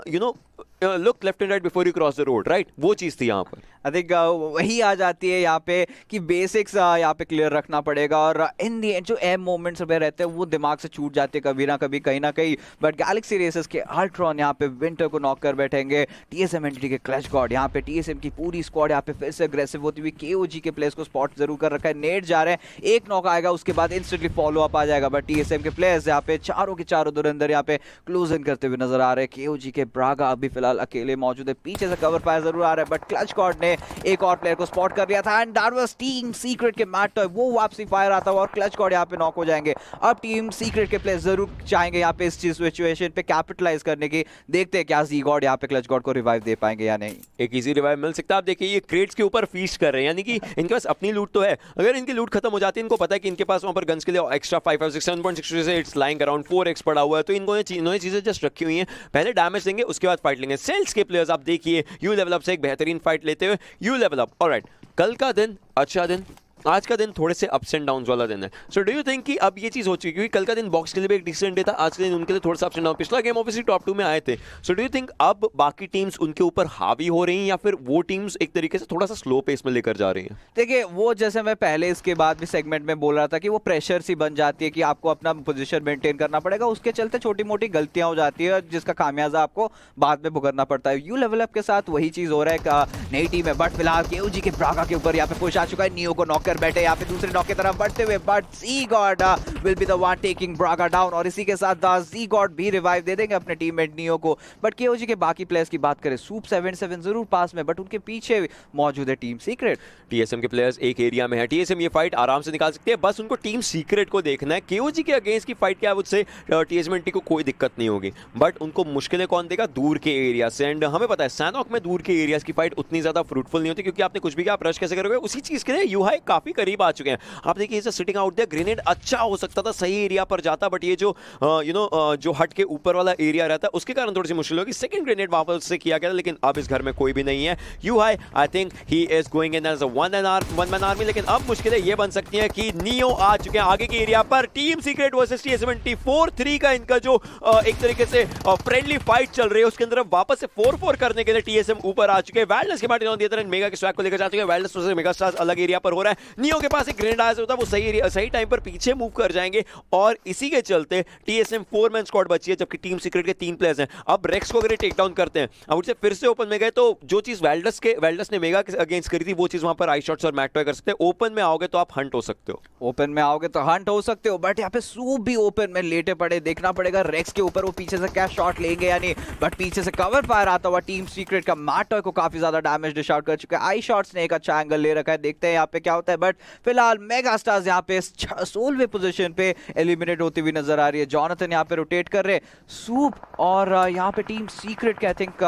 look left and right before you cross the road, right, वो चीज थी यहाँ पर। आई थिंक वही आ जाती है यहाँ पे कि बेसिक्स यहाँ पे क्लियर रखना पड़ेगा, और इन दी एंड जो एम मोमेंट्स में रहते हैं वो दिमाग से छूट जाते हैं कभी ना कभी, कहीं ना कहीं। बट गैलेक्सी रेसेस के अल्ट्रॉन यहाँ पे विंटर को नॉक कर बैठेंगे। TSM एंटिटी के क्लच गॉड यहाँ पे TSM की पूरी स्क्वाड यहाँ पे फिर से अग्रेसिव होती हुई। KOG के प्लेयर्स को स्पॉट जरूर कर रखा है, नेट जा रहे हैं, एक नॉक आएगा उसके बाद इंस्टेंटली फॉलो अप आ जाएगा। बट TSM के प्लेयर्स यहाँ पे चारों के चारों धुरंधर यहाँ पे क्लोज इन करते हुए नजर आ रहे हैं। KOG के ब्रागा अभी फिलहाल अकेले मौजूद है, पीछे से कवर फायर जरूर आ रहा है, बट क्लच गॉड ने एक और प्लेयर को स्पॉट कर लिया था and that was team secret के मैट टॉय। वो वापसी फायर आता हुआ और क्लच गॉड यहाँ पे नॉक हो जाएंगे। अब टीम सीक्रेट के प्लेयर्स जरूर चाहेंगे यहाँ पे इस सिचुएशन पे कैपिटलाइज करने की। देखते हैं क्या जी गॉड यहाँ पे क्लच गॉड को रिवाइव दे पाएंगे या नहीं। एक इजी रिवाइव मिल सकता है। आप देखिए ये क्रेट्स के ऊपर फीस्ट कर रहे हैं, यानी कि इनके पास अपनी लूट तो है। अगर इनकी लूट खत्म हो जाती है, इनको पता है कि इनके पास वहां पर गन्स के लिए एक्स्ट्रा 5.6 से इट्स लाइंग अराउंड 4x पड़ा हुआ है, तो इन्होंने चीजें जस्ट रखी हुई हैं। पहले डैमेज देंगे, उसके बाद फाइट लेंगे। सेल्स के प्लेयर्स आप देखिए यू लेवल अप से एक बेहतरीन फाइट लेते हुए यू लेवल अप। ऑलराइट, कल का दिन अच्छा दिन, आज का दिन थोड़े से अप्स एंड डाउन्स वाला दिन है। सो डू यू थिंक कि अब ये चीज हो चुकी है, क्योंकि कल का दिन बॉक्स के लिए भी एक डिसेंट डे था, आज के दिन उनके लिए थोड़ा सा अप्स एंड डाउन। पिछला गेम ऑब्वियसली टॉप 2 में आए थे। सो डू यू थिंक अब बाकी टीम्स उनके ऊपर हावी हो रही हैं, या फिर वो टीम्स एक तरीके से थोड़ा सा स्लो पेस में लेकर जा रही हैं? देखिए वो जैसे मैं पहले इसके बाद भी सेगमेंट में बोल रहा था कि वो प्रेशर सी बन जाती है कि आपको अपना पोजीशन मेंटेन करना पड़ेगा, उसके चलते छोटी मोटी गलतियां हो जाती है जिसका खामियाजा आपको बाद में भुगतना पड़ता है। यू लेवल अप के साथ वही चीज हो रहा है नई टीम है, बट फिलहाल KOG के ब्रागा के ऊपर यहाँ पे पुश आ चुका है। नियो को नॉक कर बैठे यहाँ पे दूसरे नॉक की तरफ बढ़ते हुए, but G God will be the one taking Braga down, और इसी के साथ जी गॉड भी रिवाइव दे देंगे अपने टीममेट नियो को। बट KOG के बाकी प्लेयर्स की बात करें, सूप 77 जरूर पास में, बट उनके पीछे मौजूद है टीम सीक्रेट। TSM के प्लेयर्स एक एरिया में है, TSM ये फाइट आराम से निकाल सकते हैं, बस उनको टीम सीक्रेट को देखना है। KOG के अगेंस्ट की फाइट क्या है, उससे TSM को कोई दिक्कत नहीं होगी, बट उनको मुश्किलें कौन देगा? दूर के एरिया से। एंड हमें पता है सैनॉक में दूर के एरियाज की फाइट उतनी ज्यादा फ्रूटफुल नहीं होती, क्योंकि आपने कुछ भी किया आप रश कैसे करोगे, उसी चीज के लिए यूहाई काफी करीब आ चुके हैं। आप देखिए सिटिंग आउट देयर, ग्रेनेड अच्छा हो सकता था, सही एरिया पर जाता, बट ये जो जो हट के ऊपर वाला एरिया रहता है उसके कारण थोड़ी सी मुश्किल होगी। सेकंड ग्रेनेड वापस से किया गया, लेकिन अब इस घर में कोई भी नहीं है। यूहाई I think he is going in as a one man army, लेकिन अब मुश्किलें ये बन सकती हैं कि नियो आ चुके हैं आगे के एरिया पर। टीम सीक्रेट वर्सेस TSM 4-3 का इनका जो एक तरीके से फ्रेंडली फाइट चल रही है, उसके अंदर वापस से 4-4 करने के लिए TSM ऊपर आ चुके हैं। वाइल्डनेस के बाद on the other and mega के स्वैग को लेकर जा चुके हैं। वाइल्डनेस वर्सेस मेगा स्टार्स अलग एरिया पर हो रहा है। नियो के पास एक ग्रेनेड आया होता है, वो सही टाइम पर पीछे मूव कर जाएंगे और इसी के चलते टीएसएम 4 मैन स्क्वाड बची है, जबकि टीम सीक्रेट के 3 प्लेयर्स हैं। अब रेक्स को अगर टेक डाउन करते हैं, अब उससे फिर से ओपन में गए तो जो चीज वेल्डस ने मेगा के अगेंस्ट करी थी वो चीज वहां पर आई शॉट्स और मैकटॉय कर सकते हैं। ओपन में आओगे तो आप हंट हो सकते हो, ओपन में आओगे तो हंट हो सकते हो, बट यहाँ पे सूप भी ओपन में लेटे पड़े। देखना पड़ेगा रेक्स के ऊपर वो पीछे से क्या शॉट लेंगे या नहीं, बट पीछे से कवर फायर आता हुआ टीम सीक्रेट का मैकटॉय को काफी ज्यादा डैमेज डिश आउट कर चुका है। आई शॉट्स ने एक अच्छा एंगल ले रखा है, देखते हैं यहाँ पे क्या होता है। बट फिलहाल मेगा स्टार्स यहाँ पे 16वें पोजीशन पे एलिमिनेट होती हुई नजर आ रही है। जॉनथन यहाँ पे रोटेट कर रहे, सूप और यहाँ पे टीम सीक्रेट के आई थिंक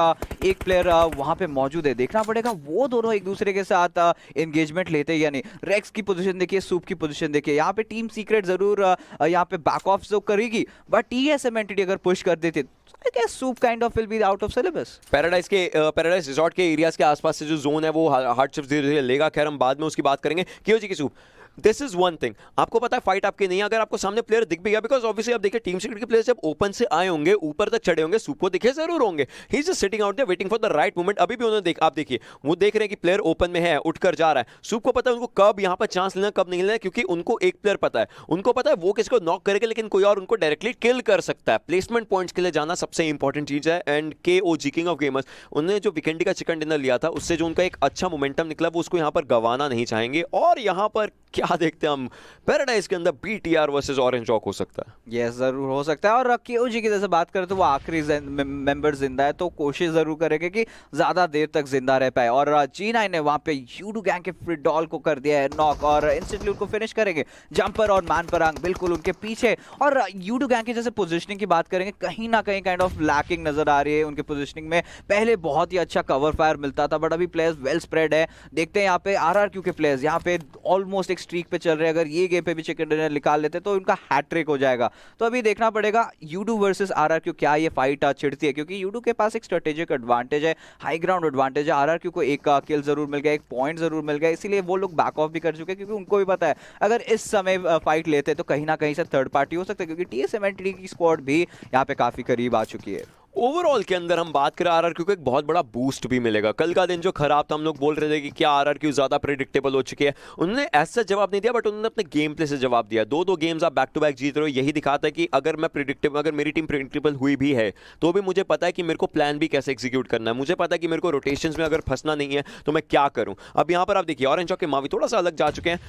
एक प्लेयर वहां पे मौजूद है। देखना पड़ेगा वो दोनों एक दूसरे के साथ एंगेजमेंट लेते हैं या नहीं। रेक्स की पोजीशन देखिए, सूप की पोजीशन देखिए, यहाँ पे टीम सीक्रेट जरूर यहाँ पे बैक ऑफ जो करेगी, बट टीएसएम एंटिटी अगर पुश कर देती I guess Soup kind of will be out of syllabus. Paradise resort के एरियाज के आसपास से जो जोन है वो हार्डशिप्स धीरे-धीरे लेगा। खैर हम बाद में उसकी बात करेंगे। केओजी की soup, this is one thing, आपको पता है फाइट आपकी नहीं है अगर आपको सामने प्लेयर दिख भी गया, बिकॉज ऑब्वियसली आप देखिए टीम सीक्रेट के प्लेयर्स जब ओपन से आए होंगे, ऊपर तक चढ़े होंगे, सूप को दिखे जरूर होंगे। He is just sitting out there waiting for the right moment. अभी भी उन्होंने आप देखिए वो देख रहे हैं कि प्लेयर ओपन में है, उठकर जा रहा है। सूप को पता है उनको कब यहाँ पर चांस लेना कब नहीं लेना, क्योंकि उनको एक प्लेयर पता है, उनको पता है वो किसी को नॉक करेगा लेकिन कोई और उनको डायरेक्टली किल कर सकता है। प्लेसमेंट पॉइंट्स के लिए जाना सबसे इंपॉर्टेंट चीज है। And KOG king of gamers, उन्होंने जो वीकेंडी का चिकन डिनर लिया था उससे जो उनका एक अच्छा मोमेंटम निकला वो उसको यहाँ पर गंवाना नहीं चाहेंगे। और यहाँ पर क्या देखते हैं हम, पैराडाइज के अंदर BTR वर्सेस ऑरेंज रॉक हो सकता है। यस जरूर हो सकता है। और KOG की जैसे बात करें तो वो आखिरी मेंबर जिंदा है, तो कोशिश जरूर करेंगे कि ज्यादा देर तक जिंदा रह पाए। और G9 ने वहां पे यूडू गैंग के फ्रिडॉल को कर दिया है नॉक और इंस्टेंटली उनको फिनिश करेंगे। जंपर और मैनपरांग बिल्कुल उनके पीछे। और यूडू गैंग की जैसे पोजीशनिंग की बात करेंगे, कहीं ना कहीं काइंड ऑफ लैकिंग नजर आ रही है उनके पोजीशनिंग में। पहले बहुत ही अच्छा कवर फायर मिलता था, बट अभी प्लेयर्स वेल स्प्रेड है। देखते हैं यहाँ पे RRQ के प्लेयर्स यहाँ पे ऑलमोस्ट एक स्ट्रीक पे चल रहे हैं। अगर ये गेम पे भी चिकन डिनर निकाल लेते तो उनका हैट्रिक हो जाएगा। तो अभी देखना पड़ेगा यूडू वर्सेस RRQ क्या ये फाइट छिड़ती है, क्योंकि यूडू के पास एक स्ट्रेटेजिक एडवांटेज है, हाई ग्राउंड एडवांटेज है। RRQ को एक किल जरूर मिल गया, एक पॉइंट जरूर मिल गया, इसीलिए वो लोग बैक ऑफ भी कर चुके हैं, क्योंकि उनको भी पता है अगर इस समय फाइट लेते तो कहीं ना कहीं से थर्ड पार्टी हो सकता है, क्योंकि TSM एंटिटी की स्क्वाड भी यहाँ पे काफी करीब आ चुकी है। ओवरऑल के अंदर हम बात करें RRQ को एक बहुत बड़ा बूस्ट भी मिलेगा। कल का दिन जो खराब था, हम लोग बोल रहे थे कि क्या RRQ ज्यादा प्रेडिक्टेबल हो चुकी है, उन्होंने ऐसा जवाब नहीं दिया, बट उन्होंने अपने गेम प्ले से जवाब दिया। दो गेम्स आप बैक टू बैक जीत रहे हो, यही दिखाता है कि अगर मेरी टीम प्रेडिक्टेबल हुई भी है तो भी मुझे पता है कि मेरे को प्लान भी कैसे एग्जीक्यूट करना है, मुझे पता है कि मेरे को रोटेशंस में अगर फंसना नहीं है तो मैं क्या करूं। अब यहाँ पर आप देखिए ऑरेंज रॉक के मावी थोड़ा सा अलग जा चुके हैं।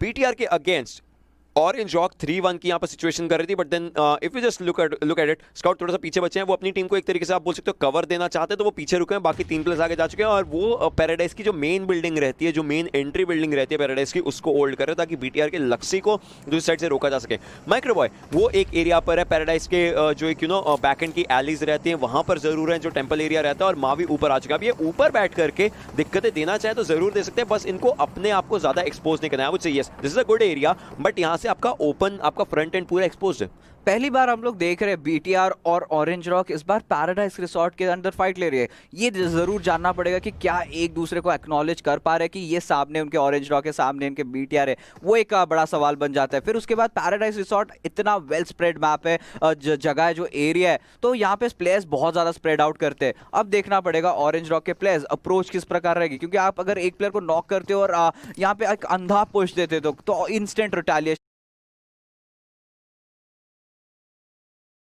BTR के अगेंस्ट ऑरेंज रॉक 3-1 की यहाँ पर सिचुएशन कर रही थी, but then if you just look at it, scout थोड़ा सा पीछे बचे हैं। वो अपनी टीम को एक तरीके से आप बोल सकते हो कवर देना चाहते हैं, तो वो पीछे रुके हैं, बाकी 3 प्लेयर्स आगे जा चुके हैं। और वो पैराडाइज की जो मेन बिल्डिंग रहती है, जो मेन एंट्री बिल्डिंग रहती है पैराडाइज की, उसको होल्ड कर रहे हैं ताकि BTR के लक्ष्य को दूसरी साइड से रोका जा सके। माइक्रोबॉय वो एक एरिया पर है पैराडाइज के, जो एक बैक एंड की एलीज रहती हैं वहां पर जरूर है, जो टेम्पल एरिया रहता है। और मावी ऊपर आ चुका है। अब ये ऊपर बैठ करके दिक्कतें देना चाहे तो जरूर दे सकते हैं, बस इनको अपने आप को ज्यादा एक्सपोज नहीं करना है। Yes this is a good area, but यहाँ से आपका फ्रंट एंड पूरा एक्सपोज्ड है। पहली बार हम लोग देख रहे हैं BTR और ऑरेंज रॉक इस बार पैराडाइज रिसोर्ट के अंदर फाइट ले रही है। ये जरूर जानना पड़ेगा कि क्या एक दूसरे को एक्नॉलेज कर पा रहे हैं कि ये सामने उनके ऑरेंज रॉक है, सामने इनके BTR है, वो एक बड़ा सवाल बन जाता है। फिर उसके बाद पैराडाइज रिसोर्ट इतना वेल स्प्रेड मैप है, जगह है, जो एरिया है, तो यहाँ पे प्लेयर्स बहुत ज्यादा स्प्रेड आउट करते हैं। अब देखना पड़ेगा ऑरेंज रॉक के प्लेयर्स अप्रोच किस प्रकार रहेगी, क्योंकि आप अगर एक प्लेयर को नॉक करते हो और यहाँ पे एक अंधा पुश देते तो इंस्टेंट रिटेलिएशन।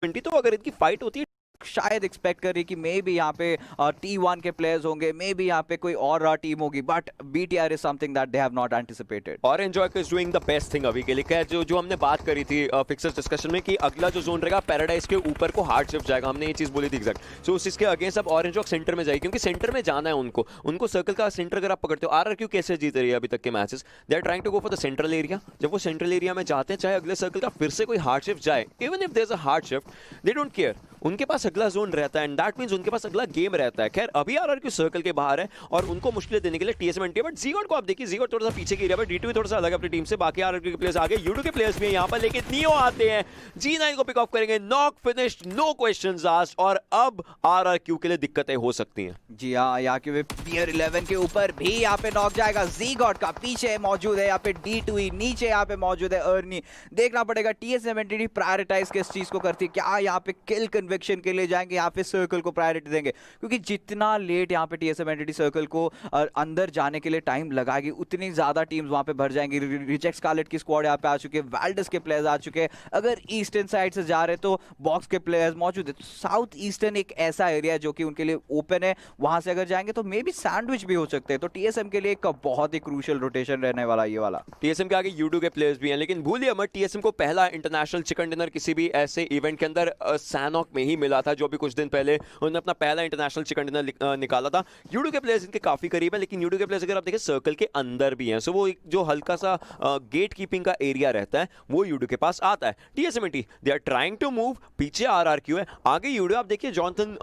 तो अगर इनकी फाइट होती है, शायद एक्सपेक्ट करिए कि मे भी यहाँ पे T1 के प्लेयर्स होंगे, मे भी यहाँ पे कोई और टीम होगी, but BTR is something that they have not anticipated. Orange Rock is doing the best thing अभी के लिए। जो हमने बात करी थी फिक्सर्स डिस्कशन में कि अगला जो जोन रहेगा पैराडाइज के ऊपर को हार्ड शिफ्ट जाएगा, हमने ये चीज बोली थी एग्जैक्ट। सो इसके अगेंस्ट अब ऑरेंज रॉक सेंटर में जाएगी, क्योंकि सेंटर में जाना है उनको सर्कल का सेंटर अगर आप पकड़ते हो। RRQ कैसे जीत रही है अभी तक के matches, they are trying to go for the central area. जब वो सेंट्रल एरिया में जाते हैं, चाहे अगले सर्कल का फिर से कोई हार्ड शिफ्ट जाए, even if there is a hard shift they don't care, उनके पास अगला जोन रहता है, एंड दैट मींस उनके पास अगला गेम रहता है। खैर अभी RRQ सर्कल के बाहर है और उनको मुश्किलें देने के लिए TSM एंटी है, बट Zigod को आप देखिए, Zigod थोड़ा सा पीछे की एरिया पर, D2 थोड़ा सा अलग अपनी टीम से, बाकी RRQ के प्लेयर्स आगे, यूडू के प्लेयर्स भी यहाँ पर, लेकिन नियो आते हैं, G9 को पिक ऑफ करेंगे, knock finished, no questions asked, और अब RRQ के लिए दिक्कतें हो सकती हैं। जी हाँ, यहाँ के Tier 11 के ऊपर भी यहाँ पे नॉक जाएगा। Zigod का पीछे मौजूद है यहाँ पे D2, नीचे यहाँ पे मौजूद है अर्नी। देखना पड़ेगा TSM एंटिटी प्रायोरिटाइज किस चीज को करती है, क्या यहाँ पे किल कन्विक्शन के लिए जाएंगे, यहाँ पे सर्कल को प्रायोरिटी देंगे, क्योंकि जितना लेट यहाँ पे टीएसएम एंटिटी सर्कल को अंदर जाने के लिए टाइम लगाएगी उतनी ज्यादा टीम्स वहां पे भर जाएंगी। रिजेक्ट स्कारलेट की स्क्वाड यहाँ पे आ चुके हैं, वाल्डस के प्लेयर्स आ चुके हैं। अगर ईस्टर्न साइड से जा रहे तो बॉक्स के प्लेयर्स मौजूद है। साउथ ईस्टर्न एक ऐसा एरिया है जो कि उनके लिए ओपन है, वहां से अगर जाएंगे तो मे बी सैंडविच भी हो सकते हैं। तो टीएसएम के लिए एक बहुत ही क्रूशियल रोटेशन रहने वाला ये वाला। टीएसएम के आगे यूडू के प्लेयर्स भी हैं, लेकिन भूलिए मत टीएसएम को पहला इंटरनेशनल चिकन डिनर किसी भी ऐसे इवेंट के अंदर सैनॉक में ही मिला था, जो भी कुछ दिन पहले उन्होंने अपना पहला इंटरनेशनल चिकन डिनर निकाला था। यूडू के प्लेयर्स इनके काफी करीब है, लेकिन यूडू के प्लेयर्स अगर आप देखें सर्कल के अंदर भी हैं, सो वो एक जो हल्का सा गेट कीपिंग का एरिया रहता है वो यूडू के पास आता है। टीएसएमएनटी they are trying to move, पीछे आरआरक्यू है, आगे यूडू। आप देखिए जॉनथन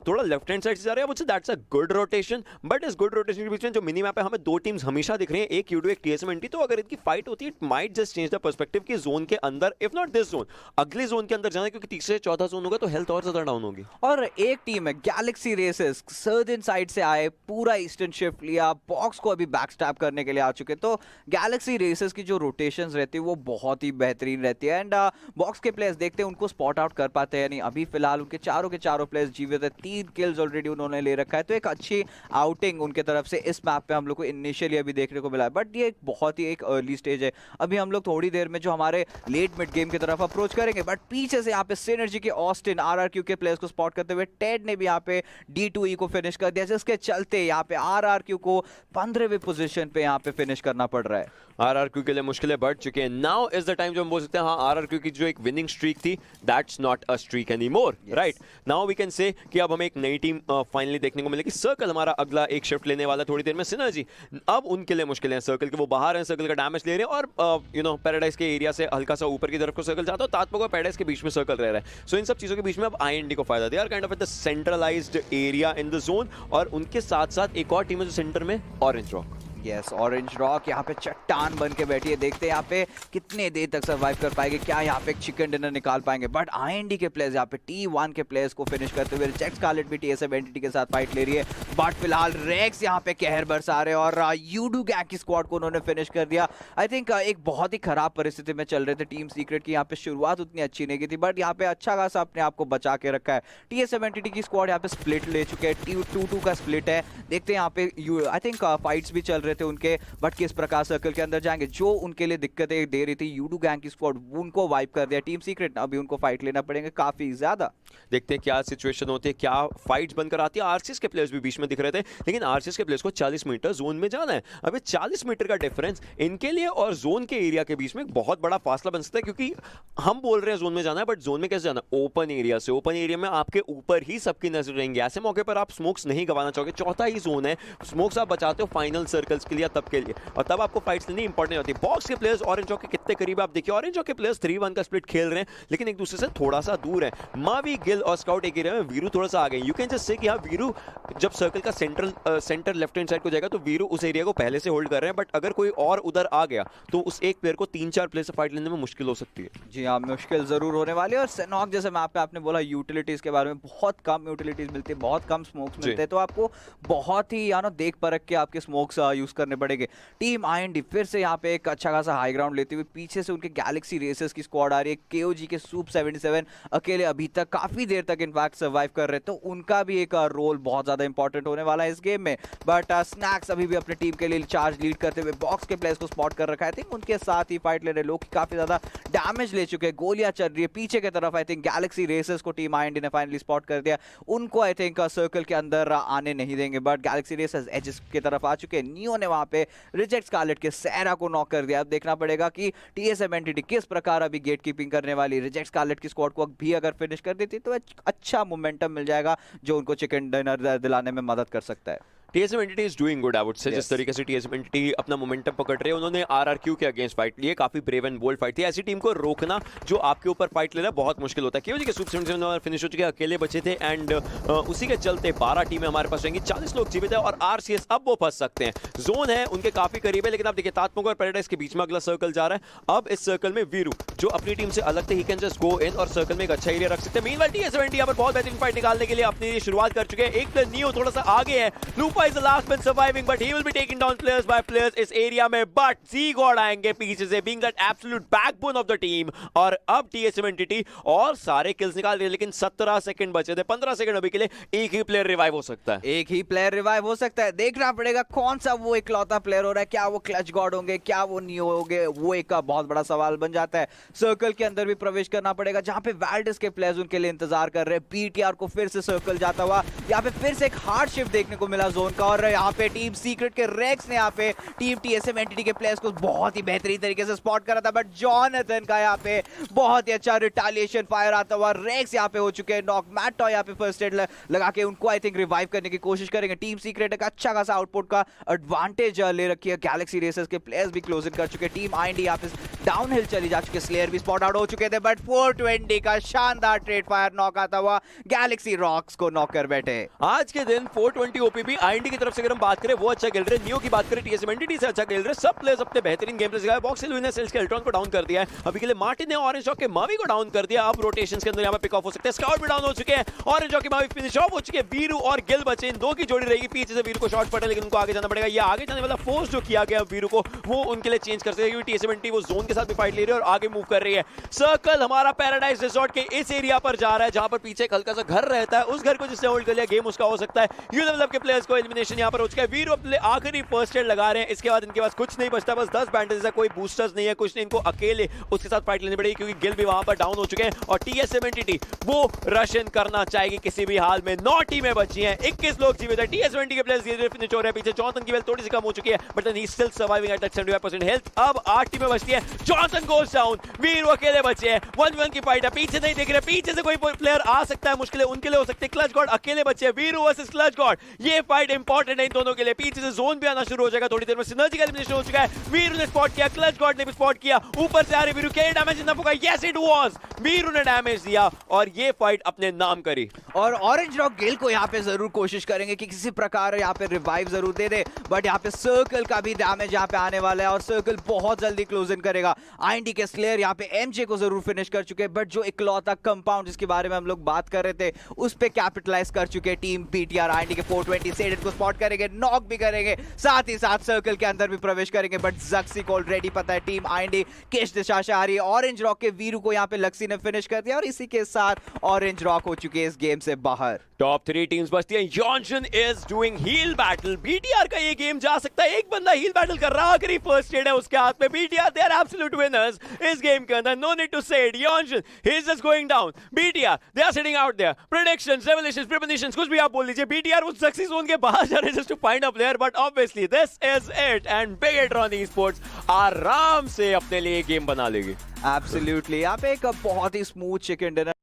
थोड़ा लेफ्ट हैंड साइड से जा रहे हैं, मुझसे that's a good rotation, but इस गुड रोटेशन के बीच में जो मिनी मैप है हमें दो टीम्स हमेशा दिख रही हैं, एक यूडू एक टीएसएमएनटी। तो अगर इनकी फाइट होती है it might just change the perspective कि जोन के अंदर, इफ नॉट दिस जोन, अगले जोन के अंदर जाना, क्योंकि तीसरे चौथा जोन होगा तो हेल्थ और ज्यादा डाउन होगी। और एक टीम है गैलेक्सी रेसेस, सर्दर्न साइड से आए, पूरा ईस्टर्न शिफ्ट लिया, बॉक्स को अभी बैकस्टैप करने के लिए आ चुके। तो गैलेक्सी रेसेस की जो रोटेशंस रहती है वो बहुत ही बेहतरीन रहती है। एंड बॉक्स के प्लेयर्स देखते हैं उनको स्पॉट आउट कर पाते हैं नहीं। अभी फिलहाल उनके चारों के चारों प्लेयर्स जीवित है, 3 किल्स ऑलरेडी उन्होंने ले रखा है। तो एक अच्छी आउटिंग उनके तरफ से इस मैप पे हम लोग को इनिशियली अभी देखने को मिला है, बट ये एक बहुत ही एक अर्ली स्टेज है। अभी हम लोग थोड़ी देर में जो हमारे लेट मिड गेम की तरफ अप्रोच करेंगे, बट पीछे से यहाँ पे सिनर्जी के ऑस्टिन आरआरक्यू के प्लेयर्स को स्पॉट करते हुए टेड ने भी यहाँ पे D2E को फिनिश कर दिया, जिसके चलते यहाँ पे आरआरक्यू को 15वें पोजीशन पे यहाँ पे फिनिश करना पड़ रहा है। आरआरक्यू के लिए मुश्किलें बढ़ चुके हैं। नाउ इज द टाइम जो हम बोल सकते हैं हाँ आरआरक्यू की जो एक विनिंग स्ट्रीक थी that's not a streak anymore, right? Now we can say कि अब हमें एक नई टीम फाइनली देखने को मिलेगी। सर्कल हमारा अगला एक शिफ्ट लेने वाला थोड़ी देर में। सिनर्जी अब उनके लिए मुश्किलें हैं, सर्कल के वो बाहर हैं, सर्कल का डैमेज ले रहे हैं, और यू नो पैराडाइज के एरिया से हल्का सा ऊपर की तरफ को सर्कल जाता है, तात्पर्य पैराडाइज के बीच में सर्कल रह रहा है। सो इन सब चीजों के बीच में अब आईएनडी को फायदा दिया, kind of the centralised area in the zone. और उनके साथ साथ एक और टीम है जो सेंटर में, orange rock. Yes, orange rock यहाँ पे चट्टान बन के बैठी है। देखते हैं यहाँ पे कितने देर तक सर्वाइव कर पाएंगे, क्या यहाँ पे एक चिकन डिनर निकाल पाएंगे। बट आईएनडी के प्लेयर्स यहाँ पे T1 के प्लेयर्स को फिनिश करते हुए, रिजेक्ट स्कारलेट भी टीएसएम एंटिटी के साथ फाइट ले रही है। बट फिलहाल रेक्स यहाँ पे कहर बरसा रहे और यूडू गैंग की स्क्वाड को उन्होंने फिनिश कर दिया। आई थिंक एक बहुत ही खराब परिस्थिति में चल रहे थे टीम सीक्रेट की। यहाँ पे शुरुआत उतनी अच्छी नहीं की थी, बट यहाँ पे अच्छा खासा अपने आप को बचा के रखा है। टीएसएम एंटिटी की स्क्वाड यहाँ पे स्प्लिट ले चुके हैं, 2-2 का स्प्लिट है। देखते हैं यहाँ पे आई थिंक फाइट्स भी चल रहे थे उनके, किस प्रकार सर्कल के अंदर जाएंगे। जो उनके लिए दिक्कतें दे रही थी यूडू गैंग की स्क्वाड, उनको वाइप कर दिया टीम सीक्रेट। अभी उनको फाइट लेना पड़ेगा काफी ज्यादा। देखते हैं क्या सिचुएशन होती है, क्या फाइट्स बनकर आती है। आरसीएस के प्लेयर्स भी बीच में दिख रहे थे, लेकिन आरसीएस के प्लेयर्स को 40 मीटर जोन में जाना है। अब 40 मीटर का डिफरेंस इनके लिए और जोन के एरिया के बीच में एक बहुत बड़ा फासला बन सकता है, क्योंकि हम बोल रहे हैं जोन में जाना है, बट जोन में कैसे जाना? ओपन एरिया से। ओपन एरिया में आपके ऊपर ही सबकी नजर रहेंगे, ऐसे मौके पर आप स्मोक्स नहीं गंवाना चाहोगे। चौथा ही जोन है, स्मोक्स आप बचाते हो फाइनल सर्कल्स के लिए, तब के लिए, और तब आपको फाइट्स लेनी इंपॉर्टेंट होती है। बॉक्स के प्लेयर्स ऑरेंज रॉक के कितने करीब आप देखिए, ऑरेंज रॉक के प्लेयर्स 3-1 का स्प्लिट खेल रहे हैं, लेकिन एक दूसरे से थोड़ा सा दूर है। मावी, गिल और स्काउट एक एरिया में, वीरू थोड़ा सा आ गए। यू कैन जस्ट से कि हाँ वीरू जब सर्कल का सेंटर लेफ्ट हैंड साइड को जाएगा तो वीरू उस एरिया को पहले से होल्ड कर रहे हैं, बट अगर कोई और उधर आ गया तो उस एक प्लेयर को 3-4 प्लेयर से फाइट लेने में मुश्किल हो सकती है। जी हाँ, मुश्किल जरूर होने वाली है। और सैनॉक जैसे मैप पे आपने बोला यूटिलिटीज के बारे में, बहुत कम यूटिलिटीज मिलती है, बहुत कम स्मोक्स मिलते हैं, तो आपको बहुत ही देख परख के आपके स्मोक्स यूज करने पड़ेंगे। टीम आईएनडी फिर से यहाँ पे एक अच्छा खासा हाई ग्राउंड लेते हुए, पीछे से उनके गैलेक्सी रेसेस की स्क्वाड आ रही है। केओजी के सूप 77 अकेले अभी तक काफी देर तक इनफैक्ट सर्वाइव कर रहे हैं, तो उनका भी एक रोल बहुत ज्यादा इंपॉर्टेंट होने वाला है इस गेम में। बट स्नैक्स अभी भी अपनी टीम के लिए चार्ज लीड करते हुए बॉक्स के प्लेयर्स को स्पॉट कर रखा है। आई थिंक उनके साथ ही फाइट ले रहे लोग काफी ज्यादा डैमेज ले चुके हैं, गोलियां चल रही है पीछे की तरफ। आई थिंक गैलेक्सी रेसेस को टीम आईएनडी ने फाइनली स्पॉट कर दिया, उनको आई थिंक सर्कल के अंदर आने नहीं देंगे। बट गैलेक्सी रेसेस एजेस की तरफ आ चुके हैं। नियो ने वहां पे रिजेक्ट स्कारलेट के सहरा को नॉक कर दिया। अब देखना पड़ेगा कि टीएसएम एंटिटी किस प्रकार अभी गेट कीपिंग करने वाली। रिजेक्ट स्कारलेट की स्क्वाड को भी अगर फिनिश कर देती तो अच्छा मोमेंटम मिल जाएगा, जो उनको चिकन डिनर दिलाने में मदद कर सकता है। TSM entity is doing good, I would say. जिस तरीके से टीएसएम एंटिटी अपना मोमेंटम पकड़ रहे हैं, उन्होंने आरआरक्यू के अगेंस्ट फाइट ली है, काफी ब्रेव एंड बोल्ड फाइट थी। ऐसी टीम को रोकना जो आपके ऊपर फाइट ले रहा है बहुत मुश्किल होता है। क्योंकि के सुपर 77 फिनिश हो चुके, अकेले बचे थे, एंड उसी के चलते 12 टीमें हमारे पास रहेंगी, 40 लोग जीवित है, और आरसीएस अब वो फंस सकते हैं। जोन है उनके काफी करीब है, लेकिन आप देखिए तात्मोग और पैराडाइज के बीच में अगला सर्कल जा रहा है। अब इस सर्कल में वीरू जो अपनी टीम से अलग थे, ही कैन जस्ट गो इन और सर्कल में एक अच्छा एरिया रख सकते हैं। मीनवाइल टीएसएम एंटिटी यहां पर बहुत बेहतरीन फाइट निकालने के लिए अपनी शुरुआत कर चुके हैं। एक नियो थोड़ा सा आगे है, looper Nova is the last man surviving, but he will be taking down players by players इस एरिया में. But Z-God आएंगे पीछे से, being that absolute backbone of the team. और अब TSM एंटिटी और सारे kills निकाल रहे हैं, लेकिन 17 सेकंड बचे थे. 15 सेकंड अभी के लिए. एक ही प्लेयर रिवाइव हो सकता है. एक ही प्लेयर रिवाइव हो सकता है. देखना पड़ेगा कौन सा वो इकलौता प्लेयर हो रहा है. क्या वो क्लच गॉड होंगे, क्या वो नियो होंगे, वो एक बहुत बड़ा सवाल बन जाता है. सर्कल के अंदर भी प्रवेश करना पड़ेगा, जहां पे वैल्डिस के प्लेयर्स उनके लिए इंतजार कर रहे हैं. पीटीआर को फिर से सर्कल जाता हुआ, यहाँ पे फिर से एक हार्ड शिफ्ट देखने को मिला जोन का. और यहाँ पे टीम सीक्रेट के रेक्स ने यहाँ पे टीम टीएसएम एंटिटी के प्लेयर्स को बहुत ही बेहतरीन तरीके से स्पॉट करा था. बट जॉनथन का यहाँ पे बहुत ही अच्छा रिटालिएशन फायर आता हुआ. रेक्स यहाँ पे हो चुके हैं नॉक. मैट यहाँ पे फर्स्ट एड लगा के उनको आई थिंक रिवाइव करने की कोशिश करेंगे. टीम सीक्रेट एक अच्छा खासा आउटपुट का एडवांटेज ले रखी है. गैलेक्सी रेसर्स के प्लेयर्स भी क्लोज इन कर चुके. टीम आईएनडी यहाँ पे डाउन हिल चली जा चुके. स्लेयर भी स्पॉट आउट हो चुके थे. बट 420 का शानदार ट्रेड फायर नॉक आता हुआ गैलेक्सी रॉक्स को नॉक कर बैठे. आज के दिन 420 ओपीबी आईएनडी की तरफ से अगर हम बात करें वो अच्छा खेल रहे हैं. नियो की बात करें टीएसएम एंटिटी से अच्छा खेल रहे हैं. सब प्लेयर्स अपने बेहतरीन गेम प्ले सिखाए. बॉक्स हिल ने सेल्स के एल्ट्रॉन को डाउन कर दिया है. अभी के लिए मार्टिन ने ऑरेंज जॉक के मावी को डाउन कर दिया. अब रोटेशंस के अंदर यहां पे पिक ऑफ हो सकते हैं. स्काउट भी डाउन हो चुके हैं. ऑरेंज जॉक के मावी फिनिश ऑफ हो चुके हैं. वीरू और गिल बचे. इन दो की जोड़ी रहेगी. पीछे से वीरू को शॉट पड़े, लेकिन उनको आगे जाना पड़ेगा. ये आगे जाने वाला फोर्स जो किया गया वीरू को, वो उनके लिए चेंज कर सकते हैं, क्योंकि टीएसएम एंटिटी वो जोन के साथ भी फाइट ले रही है और आगे मूव कर रही है. सर्कल हमारा पैराडाइज रिसोर्ट के इस एरिया पर जा रहा है, जहां पर पीछे एक हल्का सा घर रहता है. उस घर को जिसने होल्ड कर लिया, गेम उसका हो सकता है. यू लेवल अप के प्लेयर्स को एलिमिनेशन यहां पर हो चुका है. वीरू अपने आखिरी फर्स्ट एड लगा रहे हैं. इसके बाद इनके पास कुछ नहीं बचता, बस 10 बैंडेज है. कोई बूस्टर्स नहीं है, कुछ नहीं. इनको अकेले उसके साथ फाइट लेनी पड़ेगी, क्योंकि गिल भी वहां पर डाउन हो चुके हैं. और टीएसएम एंटिटी वो रशियन करना चाहेगी किसी भी हाल में. 9 टीमें बची हैं, 21 लोग जीवित हैं. टीएसएम एंटिटी के प्लेयर्स धीरे-धीरे फिनिश हो रहे हैं. पीछे जॉनथन की वेल्थ थोड़ी सी कम हो चुकी है, but he still surviving at 75% health. अब 8 टीमें बचती हैं. Jonathan goes down. वीरू अकेले बचे हैं. 1v1 की फाइट है. पीछे नहीं देख रहे, पीछे से कोई प्लेयर आ सकता है. मुश्किलें उनके लिए हो सकती है. क्लच गॉड अकेले बचे हैं. वीरू वर्सेस क्लच गॉड, ये फाइट इंपॉर्टेंट है इन दोनों के लिए. पीछे से जोन भी आना शुरू हो जाएगा थोड़ी देर में. सिनर्जी का एलिमिनेशन हो चुका है. वीरू ने स्पॉट किया, क्लच गॉड ने भी स्पॉट किया. ऊपर से आ रहे वीरू के डैमेज इतना होगा. यस इट वाज, वीरू ने डैमेज दिया और ये फाइट अपने नाम करी. और ऑरेंज रॉक गिल को यहाँ पे जरूर कोशिश करेंगे कि किसी प्रकार यहाँ पे रिवाइव जरूर दे दे. बट यहाँ पे सर्कल का भी डैमेज यहाँ पे आने वाला है और सर्कल बहुत जल्दी क्लोज इन करेगा. आईएनडी के स्लेयर यहाँ पे एमजे को जरूर फिनिश कर चुके हैं, बट जो इकलौता कंपाउंड जिसके बारे में हम लोग बात कर रहे थे, उस पे कैपिटलाइज कर चुके टीम पीटीआर. आईएनडी के 420 सेडेड को स्पॉट करेंगे, नॉक भी करेंगे, साथ ही साथ सर्कल के अंदर भी प्रवेश करेंगे. बट जक्सी को ऑलरेडी पता है टीम आईएनडी किस दिशा से आ रही है. ऑरेंज रॉक के वीरू को यहाँ पे लक्सी ने फिनिश कर दिया और इसी के साथ ऑरेंज रॉक हो चुके हैं इस गेम से बाहर. टॉप 3 टीम्स बचती हैं. Johnson is doing heal battle. BTR का ये गेम जा सकता है. एक बंदा हील बैटल कर रहा है, आखिरी फर्स्ट एड है उसके हाथ में. BTR they are absolute winners इस गेम के अंदर. No need to say it. Johnson he is just going down. BTR they are sitting out there. Predictions, revelations, प्रिपनिशंस, कुछ भी आप बोल लीजिए. बीटीआर वो सक्सेस जोन के बाहर जा रहे हैं just to find a player. But obviously this is it and Bigetron esports आराम से अपने लिए गेम बना लेगी. एब्सोल्युटली यहाँ पे एक बहुत ही स्मूथ चिकन डिनर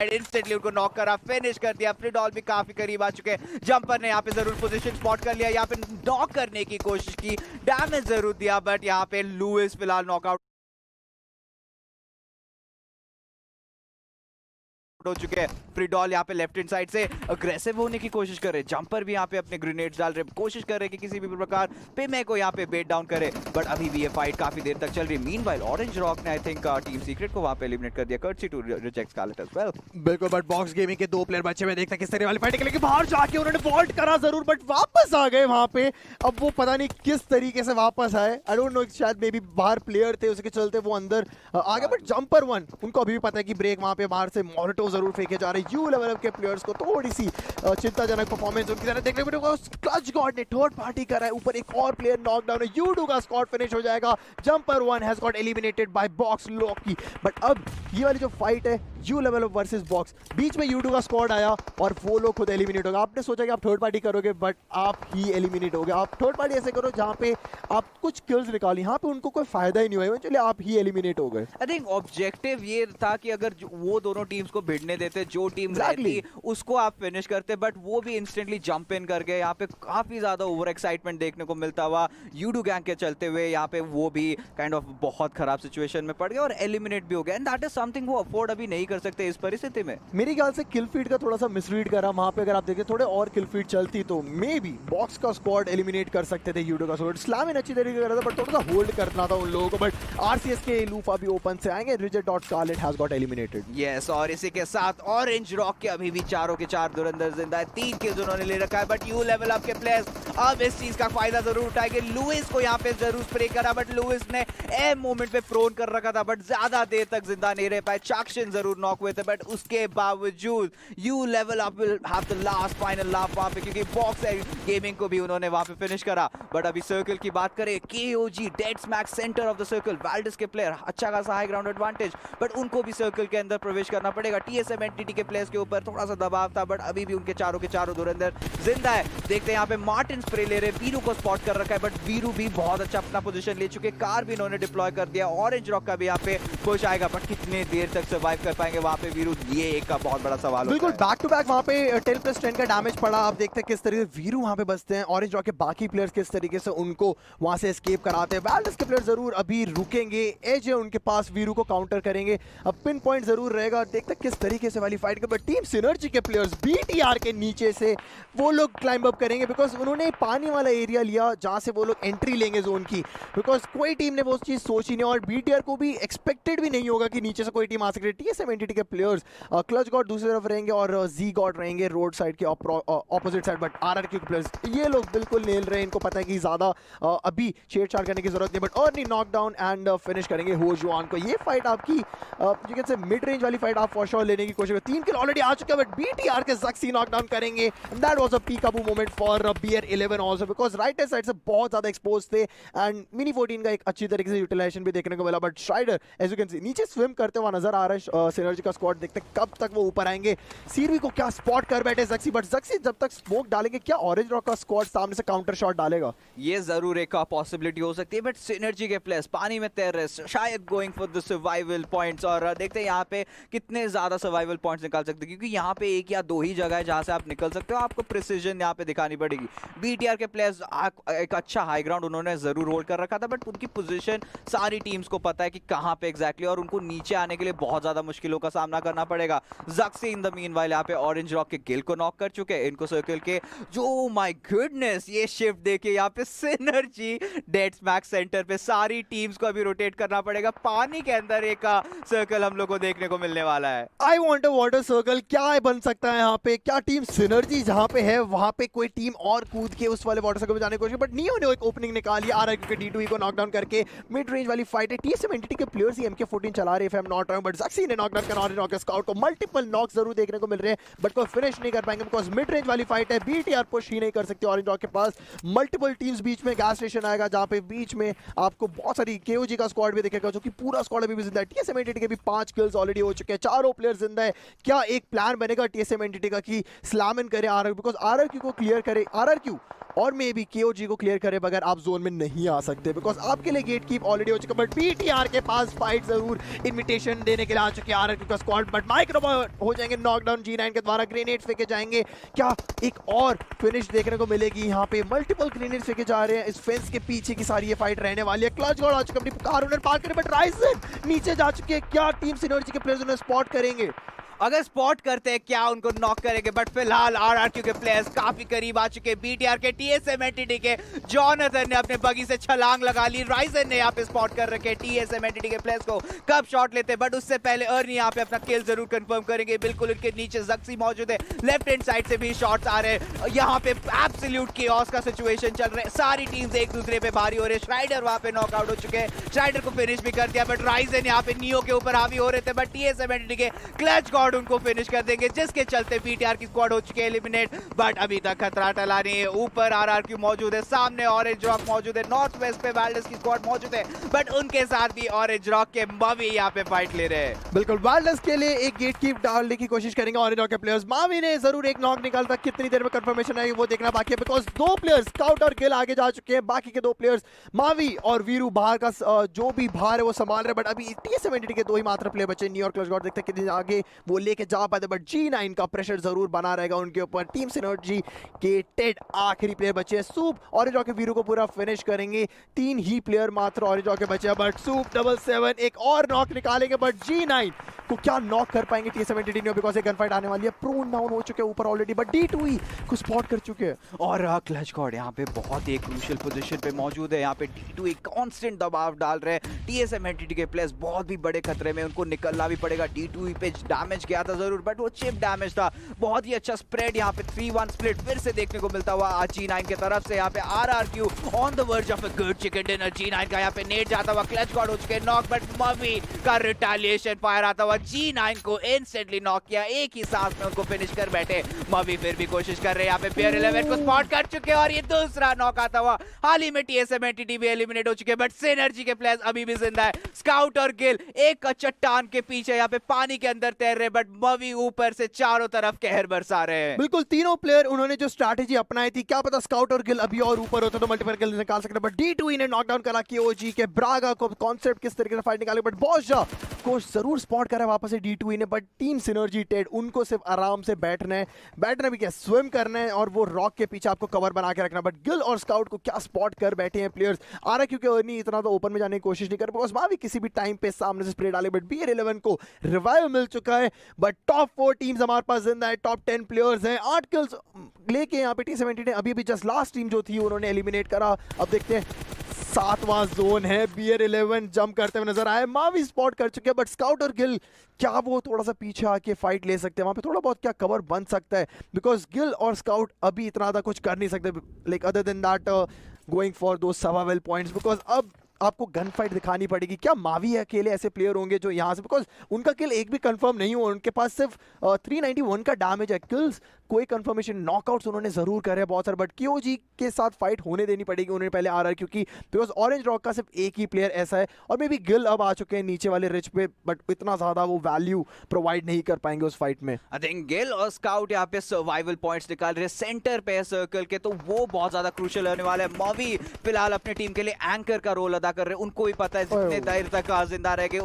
इंस्टेंटली उनको नॉक करा, फिनिश कर दिया. फ्रीडॉल भी काफी करीब आ चुके हैं. जंपर ने यहाँ पे जरूर पोजीशन स्पॉट कर लिया, यहाँ पे नॉक करने की कोशिश की, डैमेज जरूर दिया. बट यहाँ पे लुइस फिलहाल नॉकआउट हो चुके हैं. फ्रीडॉल यहाँ पे लेफ्ट हैंड साइड से अग्रेसिव होने की कोशिश कर रहे हैं. जंपर भी यहाँ पे अपने ग्रेनेड्स डाल रहे हैं, कोशिश कर रहे हैं कि किसी भी प्रकार पिमे को यहाँ पे बेट डाउन करे. बट अभी भी ये फाइट काफी देर तक चल रही है. मीनवाइल ऑरेंज रॉक ने आई थिंक टीम सीक्रेट को वहाँ पे एलिमिनेट कर दिया, courtesy to Reject Scarlet as well. बिल्कुल. बट बॉक्स गेमिंग के 2 प्लेयर बचे हुए. देखते हैं किस तरह वाली फाइट के बाहर जाके उन्होंने वॉल्ट करा जरूर, बट वापस आ गए वहां पे. अब वो पता नहीं किस तरीके से वापस आए. आई डोंट नो, शायद मे बी बाहर प्लेयर थे उसके चलते वो अंदर आ गए. बट जंपर 1 उनको अभी भी पता है कि ब्रेक वहां पे बाहर से मोलेटो जरूर फेंके जा रहे हैं. यू लेवल के प्लेयर्स को थोड़ी सी चिंताजनक परफॉर्मेंस उनकी तरह देखने को मिलेगा. क्लच गॉड ने थर्ड पार्टी करा है. ऊपर एक और प्लेयर नॉकडाउन है. यूडू का स्क्वाड फिनिश हो जाएगा. Jumper 1 has got eliminated by Box Locky. But अब ये वाली जो फाइट है यू लेवल वर्सेस बॉक्स, बीच में यूडू का स्क्वाड आया और वो लोग खुद एलिमिनेट हो गए. आपने सोचा कि आप थर्ड पार्टी करोगे, बट आप ही एलिमिनेट हो गए. आप थर्ड पार्टी ऐसे करो जहां पे आप कुछ किल्स निकाली, यहाँ पे उनको कोई फायदा ही नहीं हुआ. चलिए आप ही एलिमिनेट हो गए. आई थिंक ऑब्जेक्टिव ये था कि अगर वो दोनों टीम्स को भिड़ने देते, जो टीम रहती उसको आप फिनिश करते. बट वो भी इंस्टेंटली जंप इन कर गए. यहाँ पे काफी ज्यादा ओवर एक्साइटमेंट देखने को मिलता हुआ यूडू गैंग के चलते हुए. यहाँ पे वो भी काइंड ऑफ बहुत खराब सिचुएशन में पड़ गए और एलिमिनेट भी हो गए. एंड दैट इज समथिंग वो अफोर्ड अभी नहीं कर सकते हैं इस परिस्थिति में? मेरे ख्याल से किल फीड का थोड़ा सा मिसरीड करा वहां पे। अगर आप देखें थोड़े और किल फीड चलती तो मे बी बॉक्स का स्क्वाड एलिमिनेट कर सकते थे यूडो का स्क्वाड। स्लामिन अच्छी तरीके कर रहा था बट थोड़ा सा होल्ड करना था उन लोगों को। बट आरसीएस के लूफा भी ओपन से आएंगे। Reject dot Scarlet has got eliminated. Yes, और इसी के साथ ऑरेंज रॉक के अभी भी चारों के चार धुरंधर जिंदा है। 3 किल्स उन्होंने ले रखा है बट यू लेवल अप के प्लेयर्स अब इस चीज का फायदा जरूर उठाएंगे। लुइस को यहाँ पे जरूर स्प्रे करा बट लुइस ने ए मोमेंट पे प्रोन कर रखा था बट ज्यादा देर तक जिंदा नहीं रह पाए। चाक्शन जरूर नॉक हुए थे बट उसके बावजूद you level up will have the last final laugh वहां पे, क्योंकि बॉक्स गेमिंग को भी उन्होंने वहां पे फिनिश करा। बट अभी सर्कल की बात करें, KOG dead smack centre of the circle, Valdus के प्लेयर अच्छा खासा हाई ग्राउंड एडवांटेज बट उनको भी सर्कल के अंदर प्रवेश करना पड़ेगा। टीएसएम एंटिटी के प्लेयर्स के ऊपर थोड़ा सा दबाव था बट अभी भी उनके चारों के चारों धुरंधर जिंदा है। देखते हैं यहाँ पे मार्टिन स्प्रे ले रहे, वीरू को स्पॉट कर रखा है बट वीरू भी बहुत अच्छा अपना पोजीशन ले चुके। कार भी इन्होंने डिप्लॉय कर दिया। ऑरेंज रॉक का भी यहाँ पे पुश आएगा बट कितने देर तक सर्वाइव कर पाएंगे वहां पे वीरू, ये एक का बहुत बड़ा सवाल बिल्कुल। होता है। बैक टू बैक वहां पे 10+10 का डैमेज पड़ा। आप देखते हैं किस तरीके से वीरू वहां पे बचते हैं। ऑरेंज रॉक के बाकी प्लेयर्स किस तरीके से उनको वहां से एस्केप कराते हैं। वाल्डस के प्लेयर जरूर अभी रुकेंगे, एज है उनके पास, वीरू को काउंटर करेंगे। अब पिन पॉइंट जरूर रहेगा। देखते हैं किस तरीके से वाली फाइट के। टीम सिनर्जी के प्लेयर्स बीटीआर के नीचे से वो लोग क्लाइंब अप करेंगे बिकॉज उन्होंने पानी वाला एरिया लिया जहां से वो लोग एंट्री लेंगे जोन की। बिकॉज कोई टीम ने वो चीज सोची नहीं और बीटीआर को भी एक्सपेक्टेड भी नहीं होगा कि नीचे से कोई टीम आ सकती है। टीएसएम एंटिटी के प्लेयर्स क्लच गॉड दूसरी तरफ रहेंगे और जी गॉड रहेंगे रोड साइड के ऑपोजिट साइड। बट आरआरक्यू के प्लेयर्स ये लोग बिल्कुल नेल रहे हैं। इनको पता है कि ज्यादा अभी छेड़छाड़ करने की जरूरत नहीं but early knockdown and finish करेंगे हो जुआन को। ये फाइट आपकी यू कैन से मिड रेंज वाली फाइट आप फॉर श्योर लेने की कोशिश करें। 3 किल ऑलरेडी आ चुके हैं बट बीटीआर के ज़क्सी नॉकडाउन करेंगे। That was a peekaboo moment for BR11 also because right hand side से बहुत ज्यादा एक्सपोज थे एंड मिनी 14 का एक अच्छी तरीके से यूटिलाइजेशन भी देखने को मिला। But Shrider as you can see नीचे स्विम करते हुआ नजर आ रहा है। सिनर्जी का स्क्वाड देखते हैं कब तक वो ऊपर आएंगे। सीरवी को क्या स्पॉट कर बैठे ज़क्सी, बट ज़क्सी जब तक स्मोक डालेंगे क्या ऑरेंज रॉक का स्क्वाड सामने से काउंटर शॉट डालेगा? ये जरूर एक पॉसिबिलिटी हो सकती है बट सिनर्जी के प्लेयर्स पानी में तैर रहे, शायद going for the survival points. और देखते हैं यहाँ पे कितने ज्यादा सर्वाइवल पॉइंट्स निकाल सकते हैं, क्योंकि यहाँ पे एक या दो ही जगह है जहां से आप निकल सकते हो। आपको प्रिसीजन यहाँ पे दिखानी पड़ेगी। बीटीआर के प्लेयर्स एक अच्छा हाई ग्राउंड उन्होंने जरूर होल्ड कर रखा था बट उनकी पोजीशन सारी टीम्स को पता है कि कहां पे एग्जैक्टली, और उनको नीचे आने के लिए बहुत ज्यादा मुश्किलों का सामना करना पड़ेगा। ज़क्सी इन द मीनवाइल यहाँ पे ऑरेंज रॉक के गिल को नॉक कर चुके हैं। इनको सर्कल के जो माय गुडनेस ये शिफ्ट देखिए यहाँ पे सिनर्जी डेड स्मैक सेंटर पे सारी टीम्स को अभी रोटेट करना पड़ेगा। पानी के अंदर एक सर्कल हम लोग को देखने को मिलने वाला है। I want a water circle क्या बन सकता है यहाँ पे? क्या टीम सिनर्जी जहाँ पे है वहाँ पे कोई टीम और कूद के उस वाले वाटर सर्कल में जाने की कोशिश, बट नियो ने एक ओपनिंग निकाली आरआरक्यू के D2E को नॉकडाउन करके। मिड रेंज वाली फाइट है। टीएसएम एंटिटी के प्लेयर्स ही MK14 चला रहे हैं नॉट रॉन्ग, बट ज़क्सी ने नॉकडाउन करा ऑरेंज रॉक स्काउट को। मल्टीपल नॉक्स जरूर देखने को मिल रहे हैं बट कोई फिनिश नहीं कर पाएंगे बिकॉज मिड रेंज वाली फाइट है। बीटीआर पुश ही नहीं कर सकती ऑरेंज रॉक के पास। मल्टीपल टीम्स बीच में गैस स्टेशन आएगा जहाँ पे बीच में आपको बहुत सारी केओजी का स्क्वाड भी दिखेगा जो कि पूरा स्क्वाड अभी भी जिंदा है। टीएसएम एंटिटी के भी 5 किल्स ऑलरेडी हो चुके हैं, चारों प्लेयर जिंदा है। क्या एक प्लान बनेगा टीएसएम एंटिटी का कि स्लामिन करे आरआरक्यू, बिकॉज आरआरक्यू को क्लियर करे आरआरक्यू और मे भी केओजी को क्लियर करे बगैर आप जोन में नहीं आ सकते बिकॉज आपके लिए गेट कीप ऑलरेडी हो चुका। बट बीटीआर के पास फाइट जरूर इनविटेशन देने के लिए आ चुके हैं आरआरक्यू का स्क्वाड, बट माइक्रोबॉट हो जाएंगे नॉकडाउन। G9 के द्वारा ग्रेनेड्स फेंके जाएंगे। क्या एक और फिनिश देखने को मिलेगी? यहाँ पे मल्टीपल ग्रेनेड्स फेंके जा रहे हैं। इस फेंस के पीछे की सारी ये फाइट रहने वाली है। क्लच गॉड आ चुके अपनी कार उन्हें पार करे बट राइजन नीचे जा चुके हैं। क्या टीम सिनर्जी के प्लेयर्स उन्हें स्पॉट करेंगे? अगर स्पॉट करते हैं क्या उनको नॉक करेंगे, बट फिलहाल आरआरक्यू के प्लेयर्स काफी करीब आ चुके हैं। बीटीआर के टीएसएम एंटिटी के जॉनथन ने अपने बगी से छलांग लगा ली। राइजन ने यहाँ पे स्पॉट कर रखे टीएसएम एंटिटी के प्लेयर्स को। कब शॉट लेते बट उससे पहले अर्नी यहाँ पे अपना किल जरूर कंफर्म करेंगे। बिल्कुल उनके नीचे ज़क्सी मौजूद है। लेफ्ट हैंड साइड से भी शॉट्स आ रहे हैं। यहाँ पे एब्सोल्यूट केओस का सिचुएशन चल रहा है। सारी टीम्स एक दूसरे पे भारी हो रहे हैं। श्राइडर वहाँ पे नॉकआउट हो चुके हैं। श्राइडर को फिनिश भी कर दिया बट राइजन यहाँ पे नियो के ऊपर हावी हो रहे थे बट टीएसएम एंटिटी के क्लच गॉड उनको फिनिश कर देंगे, जिसके चलते बीटीआर की स्क्वाड हो चुकी है एलिमिनेट। बट अभी तक खतरा टला नहीं है। ऊपर आरआरक्यू मौजूद है, सामने ऑरेंज रॉक मौजूद है, नॉर्थ वेस्ट पे वाल्डस की स्क्वाड मौजूद है बट उनके साथ भी ऑरेंज रॉक के मावी यहाँ पे फाइट ले रहे हैं। बिल्कुल वाल्डस के लिए एक गेट कीप डालने की कोशिश करेंगे ऑरेंज रॉक के प्लेयर्स। मावी ने जरूर एक नॉक निकालता, कितनी देर में कंफर्मेशन आएगी वो देखना बाकी है बिकॉज 2 प्लेयर्स स्काउट और गिल आगे जा चुके हैं। बाकी के 2 प्लेयर्स मावी और वीरू बाहर का जो भी बाहर है वो संभाल रहे हैं बट अभी टीएसएम एंटिटी के 2 ही मात्र प्लेयर बचे। न्यूयॉर्क क्लच गॉड देखते हैं कितनी आगे वो लेके जा पाते, बट G9 का प्रेशर जरूर बना रहेगा उनके ऊपर। टीम सिनर्जी के टेड आखिरी प्लेयर बचे हैं। सूप ऑरेंज रॉक के वीरू को पूरा फिनिश करेंगे। 3 ही प्लेयर मात्र ऑरेंज रॉक के बचे हैं, बट सूप 7-7 एक और नॉक निकालेंगे, बट G9 को क्या नॉक कर पाएंगे TS17 ने, बिकॉज एक गन फाइट आने वाली है। प्रोन डाउन हो चुके हैं ऊपर ऑलरेडी, बट D2E को स्पॉट कर चुके हैं। और क्लच गॉड यहाँ पे बहुत ही क्रूशियल पोजीशन पे मौजूद है। यहाँ पे D2E कांस्टेंट दबाव डाल रहे हैं। TS17 के प्लेयर्स बहुत भी बड़े खतरे में, उनको निकलना भी पड़ेगा। D2E पे डैमेज गया था जरूर, बट वो चिप डैमेज था। बहुत ही अच्छा स्प्रेड यहाँ पे 3-1 स्प्लिट फिर से देखने को मिलता हुआ G9 की तरफ से। यहाँ पे RRQ on the verge of a good chicken dinner. G9 का यहाँ पे नेट जाता हुआ, क्लच गॉड हो चुके नॉक, बट मवी का रिटेलिएशन फायर आता हुआ G9 को इंस्टेंटली नॉक किया। एक ही सांस में उनको फिनिश कर बैठे। मवी फिर भी कोशिश कर रहे हैं। यहाँ पे Bear 11 को स्पॉट कर चुके हैं और ये दूसरा नॉक आता हुआ। हाल ही में TS17 भी एलिमिनेट हो चुके हैं, बट सिनर्जी के प्लेयर्स अभी भी जिंदा है। स्काउट और गिल एक चट्टान के पीछे यहाँ पे पानी के अंदर तैर रहे, बट मवी ऊपर से चारों तरफ कहर बरसा रहे हैं। बिल्कुल, तीनों प्लेयर उन्होंने जो स्ट्रैटेजी अपनाई थी, क्या पता स्काउट और गिल अभी और ऊपर होते तो मल्टीपल किल निकाल सकते, बट D2E ने नॉकडाउन करा KOG के। ब्रागा को कॉन्सेप्ट किस तरीके से फाइट निकाले, बट बॉशा को जरूर स्पॉट करा वापस से D2E ने, बट टीम सिनर्जी टेड उनको सिर्फ आराम से बैठना भी क्या, स्विम करना है और वो रॉक के पीछे आपको कवर बना के रखना। बट गिल और स्काउट को क्या स्पॉट कर बैठे हैं प्लेयर्स। आ रहा क्योंकि अर्नी इतना तो ओपन में जाने की कोशिश नहीं कर, बिकॉज वहां भी किसी भी टाइम पे सामने से स्प्रे डाले, बट Bear 11 को रिवाइव मिल चुका है। बट टॉप 4 टीम्स हमारे पास जिंदा है, टॉप 10 प्लेयर्स हैं। 8 किल्स लेके यहाँ पे T17 ने अभी जस्ट लास्ट टीम जो थी उन्होंने एलिमिनेट करा। अब देखते हैं 7वां जोन है। Bear 11 जंप करते हुए नजर आए, मावी स्पॉट कर चुके हैं, बट स्काउट और गिल क्या वो थोड़ा सा पीछे आके फाइट ले सकते हैं, वहां पे थोड़ा बहुत क्या कवर बन सकता है, बिकॉज गिल और स्काउट अभी इतना ज्यादा कुछ कर नहीं सकते, like other than that going for दो सर्वाइवल पॉइंट्स, बिकॉज अब आपको गन फाइट दिखानी पड़ेगी। क्या मावी अकेले ऐसे प्लेयर होंगे जो यहाँ से, बिकॉज उनका किल एक भी कंफर्म नहीं हुआ, उनके पास सिर्फ 391 का डैमेज है। किल्स कोई कंफर्मेशन, नॉकआउट्स उन्होंने जरूर करे बहुत सारे, बट KOG के साथ फाइट होने देनी पड़ेगी उन्हें पहले RR, क्योंकि बिकॉज ऑरेंज रॉक का सिर्फ एक ही प्लेयर ऐसा है, और मे बी गिल अब आ चुके हैं नीचे वाले रिच पे, बट इतना ज्यादा वो वैल्यू प्रोवाइड नहीं कर पाएंगे उस फाइट में। आई थिंक गिल और स्काउट यहाँ पे सर्वाइवल पॉइंट्स निकाल रहे हैं सेंटर पे सर्कल के, तो वो बहुत ज्यादा क्रूशियल होने वाला है। मवी फिलहाल अपनी टीम के लिए एंकर का रोल अदा कर रहे हैं। उनको भी पता है जितने देर तक जिंदा रह गए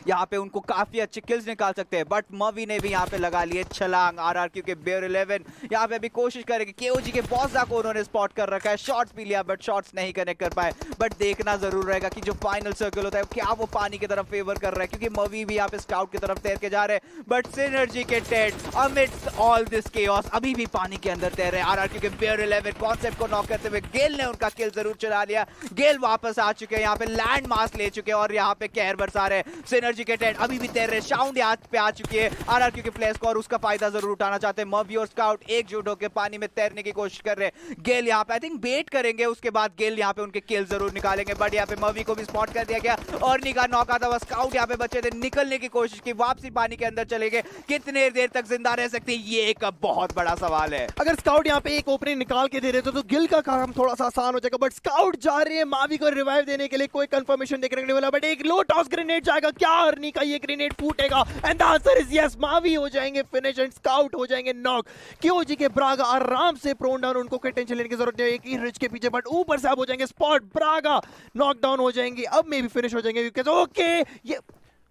यहाँ पे उनको काफी अच्छे किल्स निकाल सकते हैं, बट मवी ने भी यहाँ पे लगा लिए छलांग। RRQ के Bear 11 यहाँ पे भी कोशिश करेंगे। KOG के बॉसा को उन्होंने स्पॉट कर रखा है, शॉट्स भी लिया बट शॉट्स नहीं कनेक्ट कर पाए। बट देखना जरूर रहेगा कि जो फाइनल सर्कल होता है क्या वो पानी की तरफ फेवर कर रहा है, क्योंकि मवी भी यहाँ पे स्काउट की तरफ तैर के जा रहे हैं, बट सिनर्जी के Ted amidst all this chaos अभी भी पानी के अंदर तैर रहे हैं। RRQ के Bear 11 कॉन्सेप्ट को नॉक करते हुए गेल ने उनका किल जरूर चुरा लिया। गेल वापस आ चुके हैं, यहाँ पे लैंड मास ले चुके हैं और यहाँ पे कहर बरसा रहे हैं। सिनर्जी के टेड अभी भी तैर रहे, शाउंड यहाँ पे आ चुकी है। RRQ के प्लेयर्स को और उसका फायदा जरूर उठाना चाहते हैं। मवी और स्काउट एकजुट होकर पानी में तैरने की कोशिश कर रहे हैं। गेल यहाँ पे आई थिंक वेट करेंगे, उसके बाद गेल यहाँ पे उनके किल जरूर निकालेंगे, बट यहाँ पे मवी को भी स्पॉट कर दिया गया और निका नॉक आता हुआ। स्काउट यहाँ पे बचे थे, निकलने की कोशिश की, वापसी पानी के अंदर चले गए। कितने देर तक जिंदा रह सकते हैं ये एक बहुत बड़ा सवाल है। अगर स्काउट यहाँ पे एक ओपनिंग निकाल के दे रहे तो गिल का काम थोड़ा सा आसान हो जाएगा, बट स्काउट जा रही है मावी को रिवाइव देने के लिए, कोई कंफर्मेशन देखने को नहीं मिला, बट एक लो टॉस ग्रेनेड जाएगा। क्या अर्नी का ये ग्रेनेड फूटेगा? And the answer is yes, मावी हो जाएंगे फिनिश एंड स्काउट हो जाएंगे नॉक। KOG के ब्रागा आराम से प्रोन डाउन, उनको कोई टेंशन लेने की जरूरत नहीं है, एक ही रिच के पीछे, बट ऊपर से अब हो जाएंगे स्पॉट। ब्रागा नॉक डाउन हो जाएंगे, अब मे भी फिनिश हो जाएंगे, क्योंकि ओके ये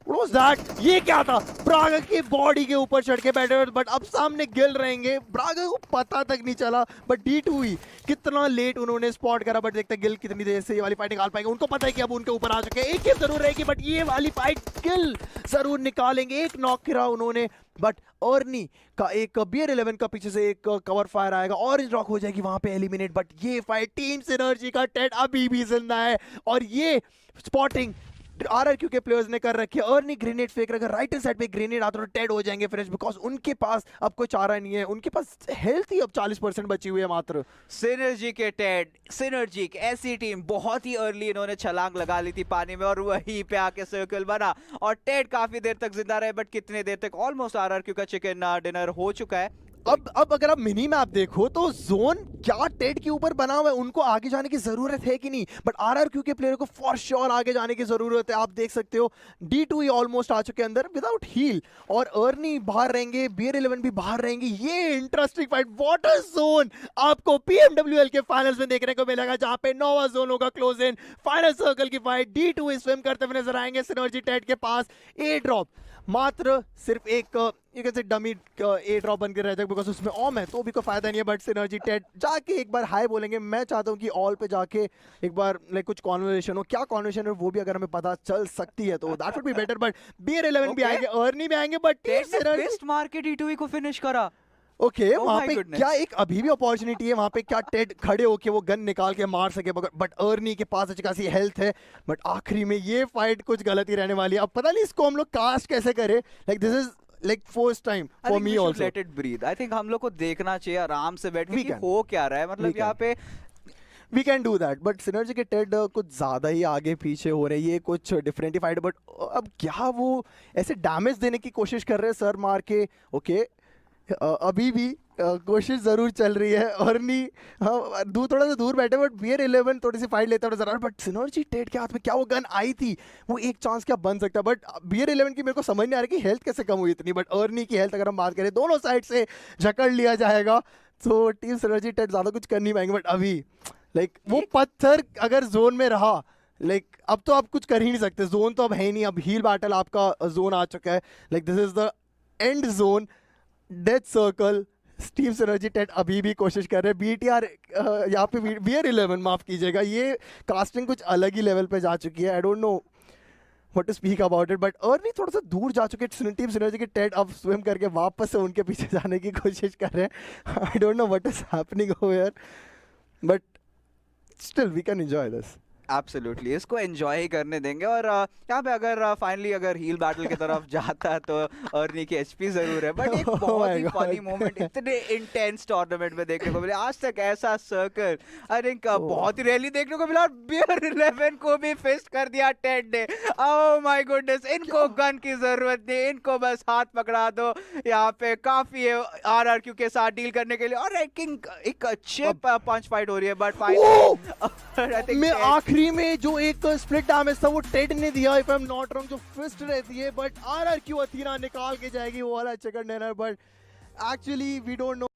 What was that? ये क्या था? ब्रागा की बॉडी के ऊपर चढ़ के बैठे, बट अब सामने गिल रहेंगे। ब्रागा को पता तक नहीं चला, बट D2E कितना लेट उन्होंने स्पॉट करा, बट देखते गिल कितनी देर से ये वाली फाइट निकाल पाएंगे। उनको पता है कि अब उनके ऊपर आ चुके हैं, एक किल जरूर रहेगी, बट ये वाली फाइट गिल जरूर निकालेंगे। एक नॉक गिरा उन्होंने, बट अर्नी का एक Bear 11 का पीछे से एक कवर फायर आएगा, ऑरेंज रॉक हो जाएगी वहां पे एलिमिनेट, बट ये फाइट टीम सिनर्जी का टेड अभी भी जिंदा है, और ये स्पॉटिंग RRQ के प्लेयर्स ने कर रखी है। अर्नी ग्रेनेड फेंक रखा, राइट हैंड साइड पे ग्रेनेड आता है, टेड हो जाएंगे फिनिश, बिकॉज उनके पास अब कोई चारा नहीं है, उनके पास हेल्थ ही अब 40% बची हुई है मात्र। सिनर्जी के टेड, सिनर्जी एक ऐसी टीम, बहुत ही अर्ली इन्होंने छलांग लगा ली थी पानी में और वहीं पे आके सर्कल बना, और टेड काफी देर तक जिंदा रहे, बट कितने देर तक? ऑलमोस्ट RRQ का चिकन डिनर हो चुका है। अब अगर आप मिनी मैप देखो तो जोन क्या टेड के ऊपर बना हुआ है, उनको आगे जाने की जरूरत है कि नहीं, बट RRQ के प्लेयर को फॉर श्योर आगे जाने की जरूरत है। आप देख सकते हो D2E ऑलमोस्ट आ चुके हैं अंदर विदाउट हील, और अर्नी बाहर रहेंगे, Bear 11 भी बाहर रहेंगे। ये इंटरेस्टिंग फाइट, वाटर जोन आपको PMWL के फाइनल्स में देखने को मिलेगा, जहां पे 9वां जोन होगा क्लोज इन फाइनल सर्कल की फाइट। D2E स्विम करते हुए नजर आएंगे सिनर्जी टेड के पास। ए ड्रॉप मात्र सिर्फ एक ये कैसे डमी ए ड्रॉप बन के रह जाएगा बिकॉज उसमें ऑम है तो भी कोई फायदा नहीं है। बट सिनर्जी टेड जाके एक बार हाई बोलेंगे। मैं चाहता हूँ कि ऑल पे जाके एक बार लाइक कुछ कॉन्वर्सेशन हो, क्या कॉन्वर्सेशन है वो भी अगर हमें पता चल सकती है तो that would be better. But BR11 भी आएंगे, अर्नी भी आएंगे, बट बेस्ट मार्केट E2E को फिनिश करा। ओके Oh वहां my पे goodness. क्या एक अभी भी अपॉर्चुनिटी है वहां पे, क्या टेड खड़े होके वो गन निकाल के मार सके? बट अर्नी के पास अच्छी खासी हेल्थ है। बट आखिरी में ये फाइट कुछ गलत ही रहने वाली है। अब पता नहीं इसको हम लोग कास्ट कैसे करें। Like this is like first time for me also. Let it breathe. I think हम लोग को देखना चाहिए आराम से बैठ के We कि can. हो क्या रहा है। मतलब We यहाँ पे we can do that. But synergy के टेड कुछ ज़्यादा ही आगे पीछे हो रहे हैं, ये कुछ डिफरेंट ही फाइट। बट अब क्या वो ऐसे डैमेज देने की कोशिश कर रहे हैं सर मार के? ओके अभी भी कोशिश ज़रूर चल रही है। अर्नी हाँ थोड़ा सा दूर बैठे, बट BR11 थोड़ी सी फाइट लेता नजर आ रहा है। बट सिनर्जी टेड के हाथ में क्या वो गन आई थी? वो एक चांस क्या बन सकता है? बट BR11 की मेरे को समझ नहीं आ रहा कि हेल्थ कैसे कम हुई इतनी। बट अर्नी की हेल्थ अगर हम बात करें दोनों साइड से झकड़ लिया जाएगा तो टीम सिनर्जी टेड ज़्यादा कुछ कर नहीं पाएंगे। बट अभी लाइक वो पत्थर अगर जोन में रहा, लाइक अब तो आप कुछ कर ही नहीं सकते। जोन तो अब है ही नहीं, अब हील बैटल आपका जोन आ चुका है। Like this is the end zone, death circle. Team synergy Ted अभी भी कोशिश कर रहे हैं। BTR यहाँ पे BR11 माफ कीजिएगा, ये कास्टिंग कुछ अलग ही लेवल पे जा चुकी है। I don't know what to speak about it. But Arnie थोड़ा सा दूर जा चुके हैं। टीम सिनर्जी के टेड अब स्विम करके वापस से उनके पीछे जाने की कोशिश कर रहे हैं। I don't know what is happening over here, but still we can enjoy this. Absolutely इसको एंजॉय ही करने देंगे। और यहाँ पे अगर फाइनली अगर हील बैटल की तरफ जाता है तो अर्नी की HP जरूर है। बट एक बहुत ही फनी मोमेंट इतने इंटेंस टूर्नामेंट में देखने को मिला। आज तक ऐसा सर्कल आई थिंक बहुत ही रैली देखने को मिला। और BR11 को भी फिस्ट कर दिया टेड ने। ओह माय गुडनेस, इनको गन की जरूरत नहीं, इनको बस हाथ पकड़ा दो। यहाँ पे काफी है RRQ के साथ डील करने के लिए। और आई थिंक एक अच्छे पंच फाइट हो रही है। बट फाइनली मैं आखिरी में जो एक स्प्लिट डैमेज था वो टेड ने दिया, if I am not wrong, जो फिस्ट रहती है। बट RRQ अथीना निकाल के जाएगी वो वाला chicken dinner. But actually we don't no